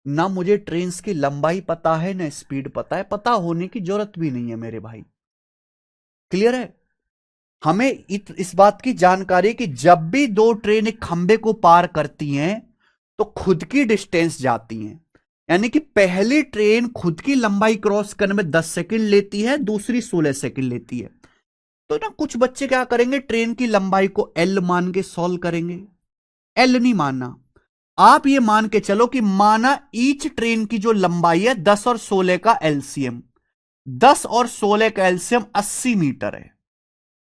ना मुझे ट्रेन की लंबाई पता है ना स्पीड पता है। पता होने की जरूरत भी नहीं है मेरे भाई। क्लियर है? हमें इस बात की जानकारी कि जब भी दो ट्रेन एक खंबे को पार करती हैं तो खुद की डिस्टेंस जाती हैं। यानी कि पहली ट्रेन खुद की लंबाई क्रॉस करने में 10 सेकंड लेती है, दूसरी 16 सेकंड लेती है। तो ना कुछ बच्चे क्या करेंगे, ट्रेन की लंबाई को L मान के सॉल्व करेंगे। L नहीं मानना, आप ये मान के चलो कि माना ईच ट्रेन की जो लंबाई है 10 और 16 का एलसीएम, 10 और 16 का एलसीएम 80 मीटर है।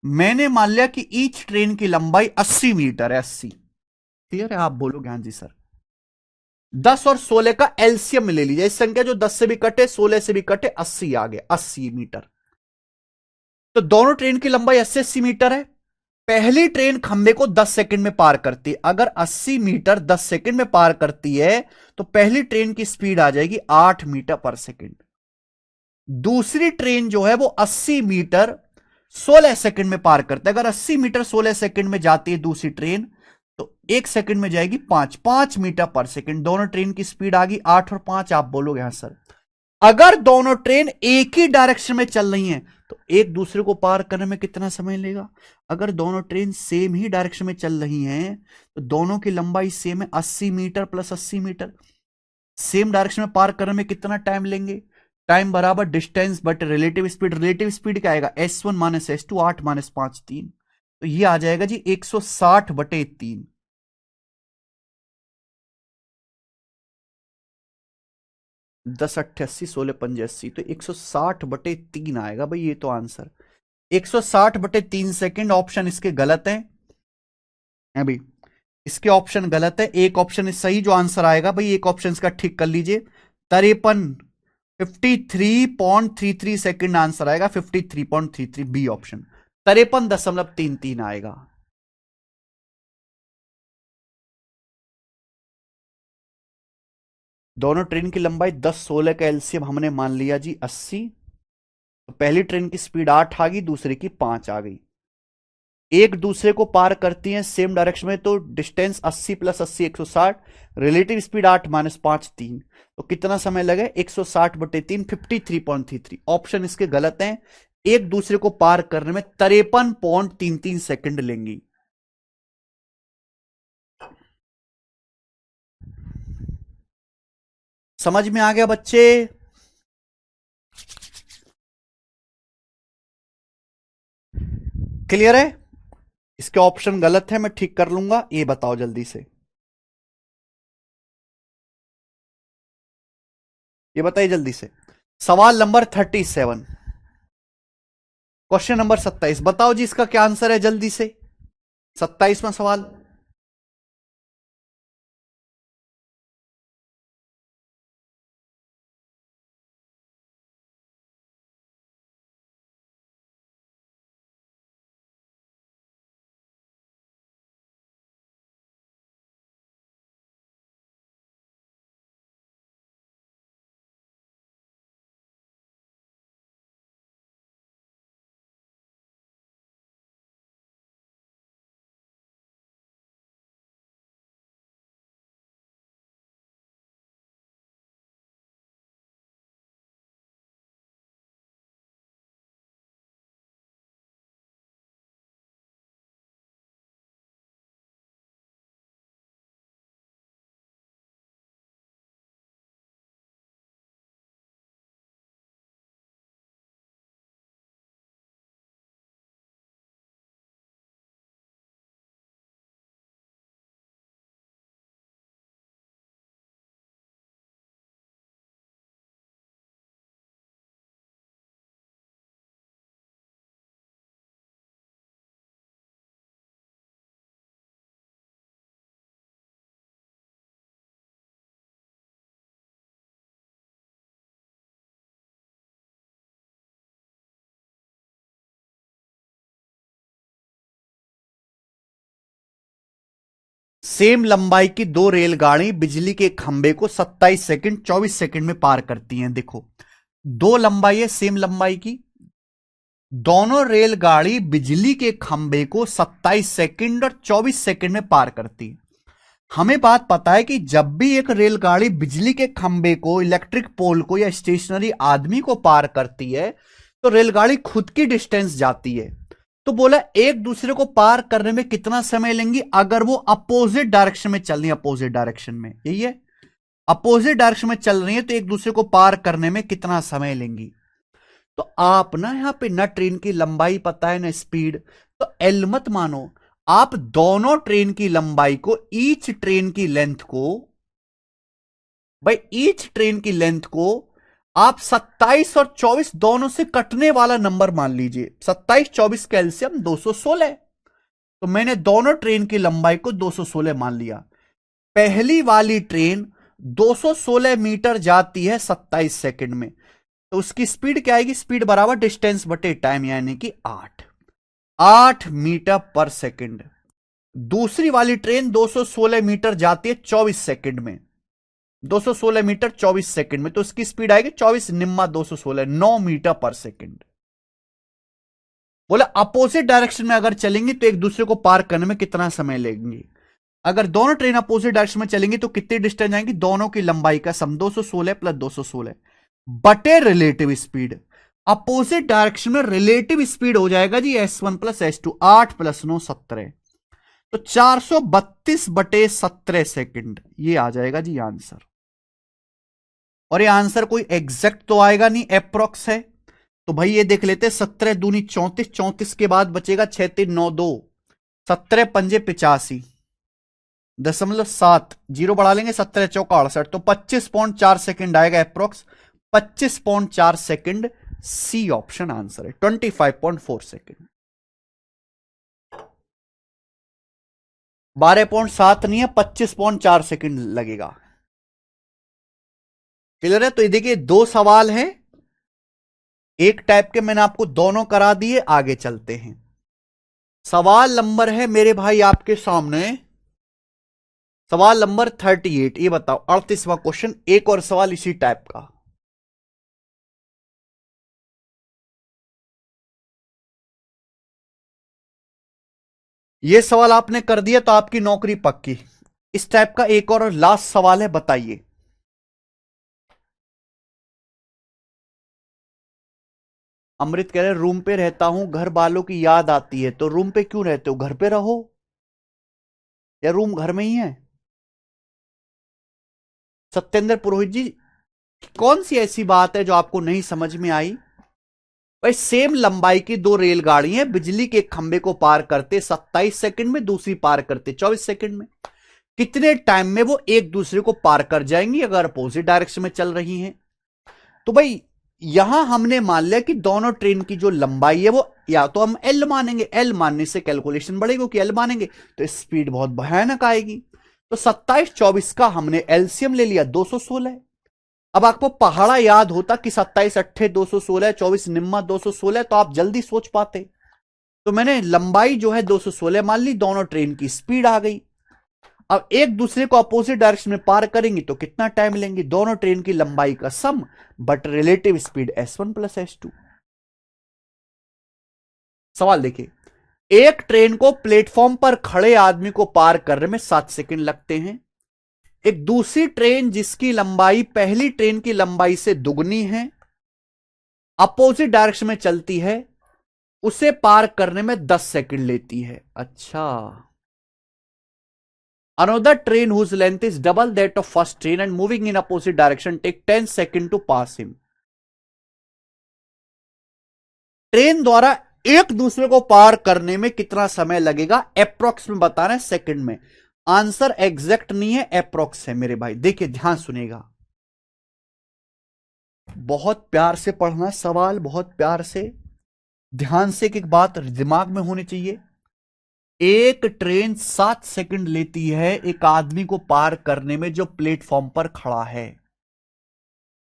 मैंने मान लिया कि ईच ट्रेन की लंबाई 80 मीटर है, 80। क्लियर है? आप बोलो ज्ञान जी सर। 10 और 16 का एलसीएम ले लीजिए, इस संख्या जो 10 से भी कटे 16 से भी कटे 80 आ गया, 80 मीटर। तो दोनों ट्रेन की लंबाई 80-80 मीटर है। पहली ट्रेन खंबे को 10 सेकंड में पार करती है। अगर 80 मीटर 10 सेकंड में पार करती है तो पहली ट्रेन की स्पीड आ जाएगी 8 मीटर पर सेकंड। दूसरी ट्रेन जो है वो 80 मीटर 16 सेकंड में पार करता है। अगर 80 मीटर 16 सेकंड में जाती है दूसरी ट्रेन तो 1 सेकंड में जाएगी 5 मीटर पर सेकंड। दोनों ट्रेन की स्पीड आ गई 8 और 5। आप बोलोगे हाँ सर। अगर दोनों ट्रेन एक ही डायरेक्शन में चल रही हैं तो एक दूसरे को पार करने में कितना समय लेगा? अगर दोनों ट्रेन सेम ही डायरेक्शन में चल रही हैं तो दोनों की लंबाई सेम है, 80 meter plus 80 meter. Same direction में पार करने में कितना टाइम लेंगे? टाइम बराबर distance but relative speed. Relative speed क्या आएगा? S1 minus S2, 8 minus 5 3। तो ये आ जाएगा जी 160/3। 10 8 80 16 5 80, तो 160/3 आएगा भाई, ये तो आंसर 160/3 सेकंड। ऑप्शन इसके गलत है भाई, इसके ऑप्शन गलत है। एक ऑप्शन सही जो आंसर आएगा भाई, एक ऑप्शन इसका ठीक कर लीजिए। 53 53.33 सेकंड आंसर आएगा, 53.33 बी ऑप्शन, 53.33 आएगा। दोनों ट्रेन की लंबाई 10 16 का एलसीएम हमने मान लिया जी 80। तो पहली ट्रेन की स्पीड 8 आ गई, दूसरे की 5 आ गई। एक दूसरे को पार करती हैं सेम डायरेक्शन में तो distance 80 plus 80 160। Relative speed 8 minus 5 3। तो कितना समय लगे? 160/3, 53.33। ऑप्शन इसके गलत हैं। एक दूसरे को पार करने में 53.33 सेकंड लेंगी। समझ में आ गया बच्चे? क्लियर है? इसके ऑप्शन गलत है, मैं ठीक कर लूंगा, ये बताओ जल्दी से। ये बताइए जल्दी से। सवाल नंबर 37, क्वेश्चन नंबर 27। बताओ जी इसका क्या आंसर है जल्दी से। 27वां सवाल। सेम लंबाई की दो रेलगाड़ी बिजली के खंभे को 27 सेकंड 24 सेकंड में पार करती हैं। देखो, दो लंबाई है सेम लंबाई की, दोनों रेलगाड़ी बिजली के खंभे को 27 सेकंड और 24 सेकंड में पार करती है। हमें बात पता है कि जब भी एक रेलगाड़ी बिजली के खंभे को, इलेक्ट्रिक पोल को या स्टेशनरी आदमी को पार करती है तो रेलगाड़ी खुद की डिस्टेंस जाती है। तो बोला एक दूसरे को पार करने में कितना समय लेंगी अगर वो अपोजिट डायरेक्शन में चल रही है। अपोजिट डायरेक्शन में, यही है, अपोजिट डायरेक्शन में चल रही है तो एक दूसरे को पार करने में कितना समय लेंगी। तो आप ना यहां पे ना ट्रेन की लंबाई पता है ना स्पीड, तो एल मत मानो। आप दोनों ट्रेन की लंबाई को, ईच ट्रेन की लेंथ को, भाई ईच ट्रेन की लेंथ को आप 27 और 24 दोनों से कटने वाला नंबर मान लीजिए। 27 24 का एलसीएम 216, तो मैंने दोनों ट्रेन की लंबाई को 216 मान लिया। पहली वाली ट्रेन 216 मीटर जाती है 27 सेकंड में, तो उसकी स्पीड क्या आएगी? स्पीड बराबर डिस्टेंस बटे टाइम, यानी कि 8 मीटर पर सेकंड। दूसरी वाली ट्रेन 216 मीटर जाती है 24 सेकंड में, 216 मीटर 24 सेकंड में, तो उसकी स्पीड आएगी 24 निम्मा 216, 9 मीटर पर सेकंड। बोले अपोजिट डायरेक्शन में अगर चलेंगे तो एक दूसरे को पार करने में कितना समय लेंगे? अगर दोनों ट्रेन अपोजिट डायरेक्शन में चलेंगी तो कितनी डिस्टेंस जाएंगी? दोनों की लंबाई का सम 216 प्लस 216 बटे रिलेटिव स्पीड। अपोजिट डायरेक्शन में रिलेटिव स्पीड हो जाएगा जी S1 प्लस S2, 8 प्लस 9 17, तो 432 बटे 17 सेकंड, ये आ जाएगा जी आंसर। और ये आंसर कोई एग्जैक्ट तो आएगा नहीं, अप्रोक्स है। तो भाई ये देख लेते, 17 दूनी 34, 34 के बाद बचेगा 6 3 9 2, 17 पंजे 85, 0.7 जीरो बढ़ा लेंगे, 17 चौका 68, तो 25.4 सेकंड आएगा approx. 25.4 second, C option answer है। 25.4 सेकंड, 12.7 नहीं है, 25.4 सेकंड लगेगा। क्लियर है? तो ये देखिए दो सवाल हैं एक टाइप के, मैंने आपको दोनों करा दिए। आगे चलते हैं। सवाल नंबर है मेरे भाई आपके सामने, सवाल नंबर 38। ये बताओ 38वां क्वेश्चन, एक और सवाल इसी टाइप का। ये सवाल आपने कर दिया तो आपकी नौकरी पक्की। इस टाइप का एक और लास्ट सवाल है, बताइए। अमृत कह रहे रूम पे रहता हूं, घर वालों की याद आती है। तो रूम पे क्यों रहते हो? घर पे रहो, या रूम घर में ही है? सत्येंद्र पुरोहित जी, कौन सी ऐसी बात है जो आपको नहीं समझ में आई? भाई सेम लंबाई की दो रेलगाड़ी हैं, बिजली के खंभे को पार करते 27 सेकंड में, दूसरी पार करते 24 सेकंड में। कितने टाइम में वो एक दूसरे को पार कर जाएंगी अगर अपोजिट डायरेक्शन में चल रही हैं? तो भाई यहां हमने मान लिया कि दोनों ट्रेन की जो लंबाई है वो, या तो हम एल मानेंगे, एल मानने से कैलकुलेशन बढ़ेगी कि एल मानेंगे तो स्पीड बहुत भयानक आएगी। तो 27 24 का हमने एलसीएम ले लिया 216। अब आपको पहाड़ा याद होता कि 27 अट्ठे 216, 24 निम्मा 216, तो आप जल्दी सोच पाते। तो मैंने लंबाई जो है 216 मान ली, दोनों ट्रेन की स्पीड आ गई। अब एक दूसरे को अपोजिट डायरेक्शन में पार करेंगे तो कितना टाइम लेंगे? दोनों ट्रेन की लंबाई का sum but relative speed S1 plus S2। सवाल देखिए, एक ट्रेन को प्लेटफॉर्म पर खड़े आदमी को पार करने में 7 सेकंड लगते हैं। एक दूसरी ट्रेन जिसकी लंबाई पहली ट्रेन की लंबाई से दुगनी है, अपोजिट डायरेक्शन में चलती है, उसे पार करने में 10 सेकंड लेती है। अच्छा, another train whose length is double that of first train and moving in opposite direction take 10 seconds to pass him। Train द्वारा एक दूसरे को पार करने में कितना समय लगेगा? अप्रोक्स में बता रहे हैं, सेकंड में। आंसर एग्जैक्ट नहीं है, अप्रोक्स है मेरे भाई। देखिए ध्यान सुनेगा, बहुत प्यार से पढ़ना सवाल, बहुत प्यार से ध्यान से। एक बात दिमाग में होनी चाहिए, एक ट्रेन 7 सेकंड लेती है एक आदमी को पार करने में जो प्लेटफॉर्म पर खड़ा है।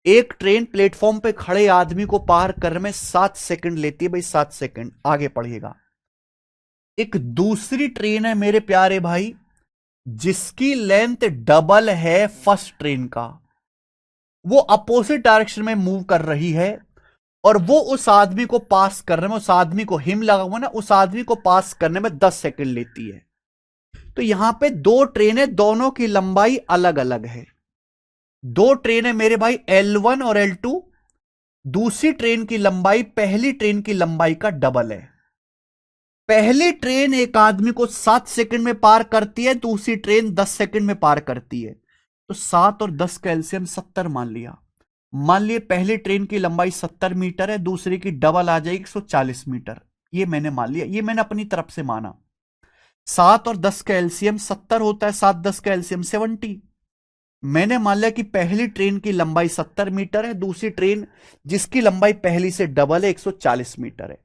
एक ट्रेन प्लेटफॉर्म पे खड़े आदमी को पार करने में 7 सेकंड लेती है भाई, 7 सेकंड। आगे पढ़िएगा। एक दूसरी ट्रेन है मेरे प्यारे भाई जिसकी लेंथ डबल है फर्स्ट ट्रेन का, वो अपोजिट डायरेक्शन में मूव कर रही है और वो उस आदमी को पास करने में, उस आदमी को हिम लगा हुआ ना, उस आदमी को पास करने में 10 सेकंड लेती है। तो यहां पे दो ट्रेनें, दोनों की लंबाई अलग अलग है। दो ट्रेनें मेरे भाई L1 और L2, दूसरी ट्रेन की लंबाई पहली ट्रेन की लंबाई का डबल है। पहली ट्रेन एक आदमी को 7 सेकंड में पार करती है, दूसरी ट्रेन 10 सेकंड में पार करती है। तो 7 और 10 का एलसीएम 70 मान लिया। मान लिए पहली ट्रेन की लंबाई 70 मीटर है, दूसरी की डबल आ जाएगी 140 मीटर। ये मैंने मान लिया, ये मैंने अपनी तरफ से माना। 7 और 10 का एलसीएम 70 होता है, 7 10 का एलसीएम 70। मैंने मान लिया कि पहली ट्रेन की लंबाई 70 मीटर है, दूसरी ट्रेन जिसकी लंबाई पहली से डबल है 140 मीटर है।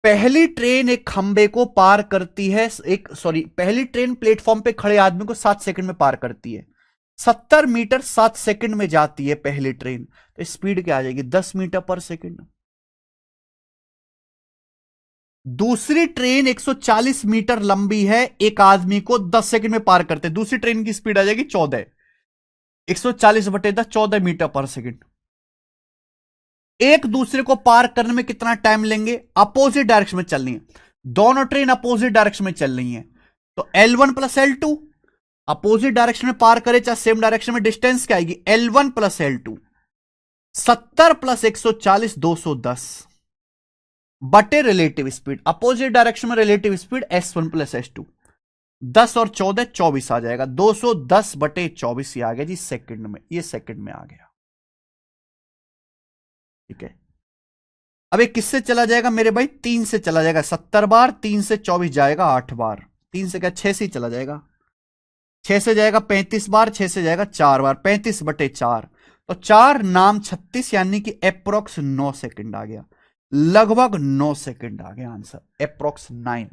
पहली ट्रेन एक खंबे को पार करती है, पहली ट्रेन प्लेटफॉर्म पे खड़े आदमी को 7 सेकंड में पार करती है। 70 मीटर 7 सेकंड में जाती है पहली ट्रेन, तो स्पीड क्या आ जाएगी? 10 मीटर पर सेकंड। दूसरी ट्रेन 140 मीटर लंबी है, एक आदमी को 10 सेकंड में पार करते हैं, दूसरी ट्रेन की स्पीड आ जाएगी 14। 140/10 14 मीटर पर सेकंड। एक दूसरे को पार करने में कितना टाइम लेंगे? अपोजिट डायरेक्शन में चलनी है, दोनों ट्रेन अपोजिट डायरेक्शन में चल रही है, तो L1 plus L2। Opposite direction में पार करे चाहे सेम डायरेक्शन में, डिस्टेंस क्या आएगी? L1 plus L2। 70 प्लस 140 210 बटे रिलेटिव स्पीड, अपोजिट डायरेक्शन में relative speed S1 plus S2। 10 और 14 24 आ जाएगा, 210/24 ही आ गया जी सेकंड में, ये सेकंड में आ गया। ठीक है, अब एक किससे चला जाएगा मेरे भाई? 3 से चला जाएगा 70 बार, 3 से 24 जाएगा 8 बार, 3 से क्या 6 से ही चला जाएगा, 6 से जाएगा 35 बार, 6 से जाएगा 4 बार, 35/4, तो 4 नाम 36, यानी कि अप्रोक्स 9 सेकंड आ गया, लगभग 9 सेकंड आ गया आंसर, अप्रोक्स 9।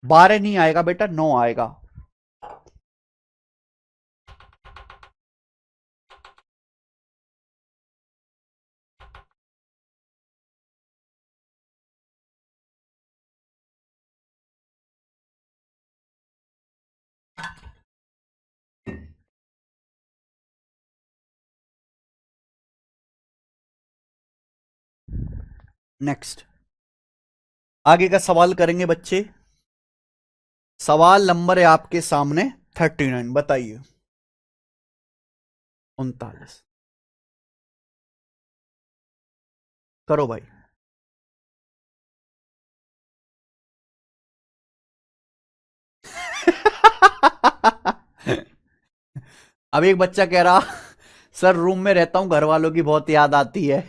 12 नहीं आएगा बेटा, 9 आएगा। नेक्स्ट, आगे का सवाल करेंगे बच्चे। सवाल नंबर है आपके सामने 39, बताइए। 39 करो भाई। अब एक बच्चा कह रहा सर रूम में रहता हूं, घर वालों की बहुत याद आती है।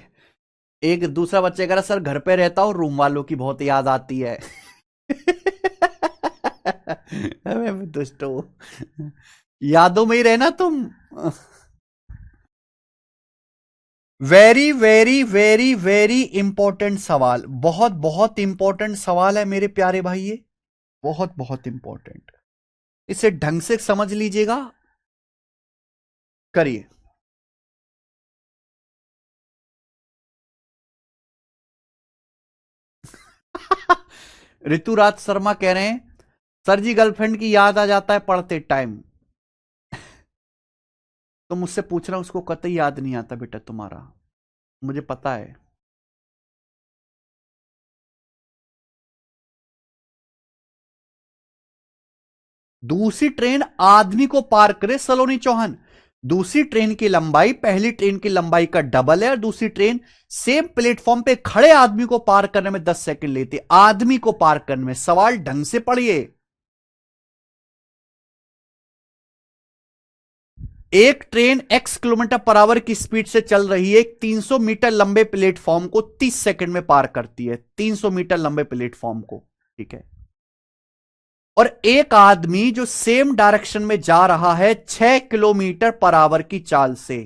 एक दूसरा बच्चा कह रहा सर घर पे रहता हूं, रूम वालों की बहुत याद आती है। मैं दुष्ट हूं, यादों में ही रहना तुम। Very very very very important सवाल, बहुत बहुत इंपॉर्टेंट सवाल है मेरे प्यारे भाई, ये बहुत बहुत इंपॉर्टेंट, इसे ढंग से समझ लीजिएगा। करिए। ऋतुराज शर्मा कह रहे हैं सर जी गर्लफ्रेंड की याद आ जाता है पढ़ते टाइम। तो मुझसे पूछ रहा हूं, उसको कतई याद नहीं आता बेटा तुम्हारा, मुझे पता है। दूसरी ट्रेन आदमी को पार करे सलोनी चौहान, दूसरी ट्रेन की लंबाई पहली ट्रेन की लंबाई का डबल है, और दूसरी ट्रेन सेम प्लेटफॉर्म पे खड़े आदमी को पार करने में 10 सेकंड लेती है, आदमी को पार करने में। सवाल ढंग से पढ़िए। एक train x kilometre per our की स्पीड से चल रही है, 300 मीटर लंबे प्लेटफॉर्म को 30 सेकंड में पार करती है, 300 मीटर लंबे प्लेटफॉर्म को। ठीक है, और एक आदमी जो सेम डायरेक्शन में जा रहा है 6 किलोमीटर पर आवर की चाल से,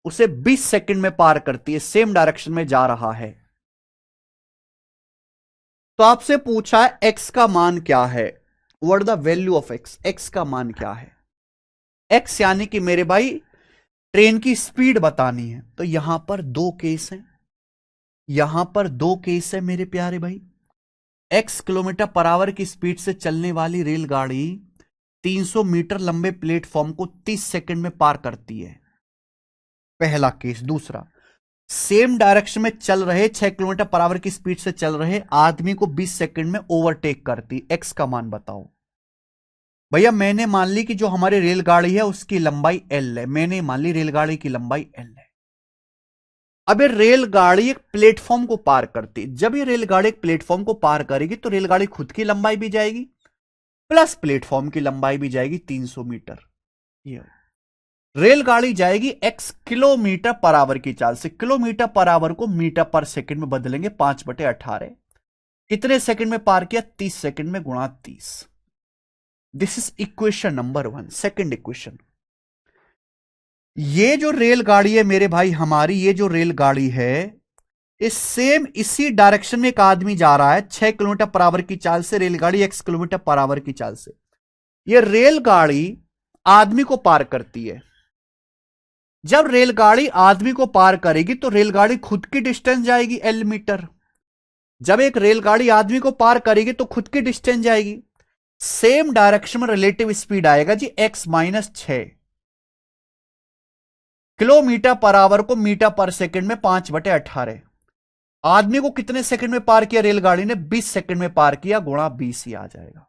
उसे 20 सेकंड में पार करती है, सेम डायरेक्शन में जा रहा है। तो आपसे पूछा है x का मान क्या है, what the value of x, x का मान क्या है? x यानी कि मेरे भाई ट्रेन की स्पीड बतानी है, तो यहां पर दो केस हैं, यहां पर दो केस है मेरे प्यारे भाई। x किलोमीटर पर आवर की स्पीड से चलने वाली रेलगाड़ी 300 मीटर लंबे प्लेटफॉर्म को 30 सेकंड में पार करती है, पहला केस। दूसरा, सेम डायरेक्शन में चल रहे 6 किलोमीटर पर आवर की स्पीड से चल रहे आदमी को 20 सेकंड में ओवरटेक करती। x का मान बताओ भैया। मैंने मान ली कि जो हमारी रेलगाड़ी है उसकी लंबाई l है, मैंने मान ली रेलगाड़ी की लंबाई l है। अब ये रेलगाड़ी एक प्लेटफॉर्म को पार करती, जब ये रेलगाड़ी एक प्लेटफॉर्म को पार करेगी तो रेलगाड़ी खुद की लंबाई भी जाएगी प्लस प्लेटफॉर्म की लंबाई भी जाएगी 300 मीटर। ये रेलगाड़ी जाएगी x किलोमीटर पर आवर की चाल से, किलोमीटर पर आवर को मीटर पर सेकंड में बदलेंगे, 5/18। कितने सेकंड में पार किया? 30 सेकंड में गुणा 30। This is equation number 1। Second equation, ये जो रेलगाड़ी है मेरे भाई हमारी, ये जो रेलगाड़ी है इस सेम इसी डायरेक्शन में एक आदमी जा रहा है 6 किलोमीटर पर आवर की चाल से, रेलगाड़ी x किलोमीटर पर आवर की चाल से। ये रेलगाड़ी आदमी को पार करती है। जब रेलगाड़ी आदमी को पार करेगी तो रेलगाड़ी खुद की डिस्टेंस जाएगी L मीटर। जब एक रेलगाड़ी आदमी को पार करेगी तो खुद की डिस्टेंस जाएगी। सेम डायरेक्शन में रिलेटिव स्पीड आएगा जी x-6 किलोमीटर पर आवर को मीटर पर सेकंड में 5/18। आदमी को कितने सेकंड में पार किया रेलगाड़ी ने? 20 सेकंड में पार किया, गुणा 20 ही आ जाएगा।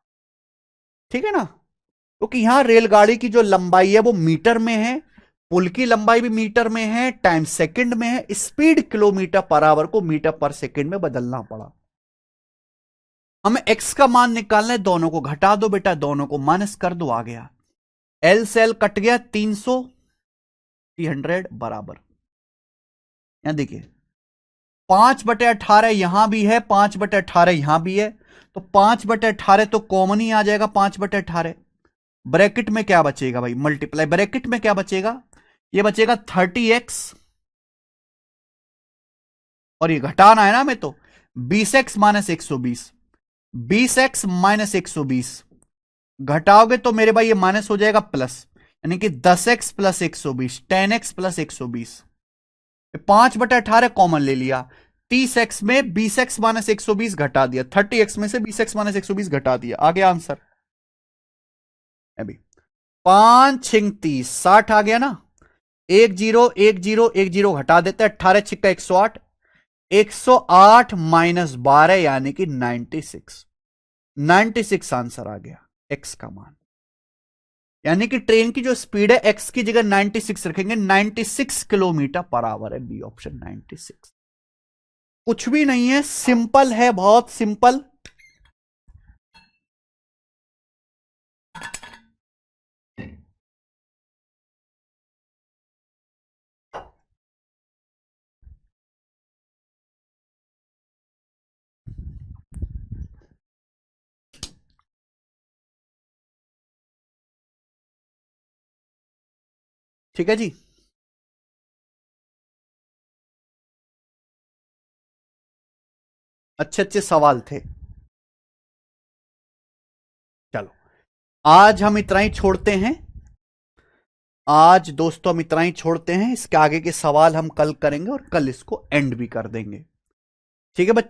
ठीक है ना, क्योंकि यहां रेलगाड़ी की जो लंबाई है वो मीटर में है, पुल की लंबाई भी मीटर में है, टाइम सेकंड में है, स्पीड किलोमीटर पर आवर को मीटर पर सेकंड में बदलना पड़ा। हमें x का मान निकालना है, दोनों को घटा दो बेटा, दोनों को माइनस कर दो, आ गया L से L कट गया 300 बराबर। यहां देखिए 5/18 यहां भी है, 5/18 यहां भी है, तो 5/18 तो कॉमन ही आ जाएगा 5/18। ब्रैकेट में क्या बचेगा भाई? मल्टीप्लाई, ब्रैकेट में क्या बचेगा? ये बचेगा 30x, और ये घटाना है ना हमें, तो 20x माइनस 120, 20x माइनस 120 घटाओगे तो मेरे भाई ये माइनस हो जाएगा प्लस, यानी कि 10x plus 120, 10x plus 120। 5/18 common ले लिया, 30x में 20x माइनस 120 घटा दिया, 30x में से 20x माइनस 120 घटा दिया, आ गया आंसर। अभी 5×6 = 60 आ गया ना, 10 घटा देते हैं, 18×6 = 108, 108 माइनस 12 यानी कि 96 आंसर आ गया x का मान। यानी कि ट्रेन की जो स्पीड है x की जगह 96 रखेंगे, 96 किलोमीटर पर आवर है, बी ऑप्शन 96। कुछ भी नहीं है, सिंपल है, बहुत सिंपल। ठीक है जी, अच्छे अच्छे सवाल थे। चलो आज हम इतना ही छोड़ते हैं, आज दोस्तों हम इतना ही छोड़ते हैं, इसके आगे के सवाल हम कल करेंगे और कल इसको एंड भी कर देंगे। ठीक है बच्चे।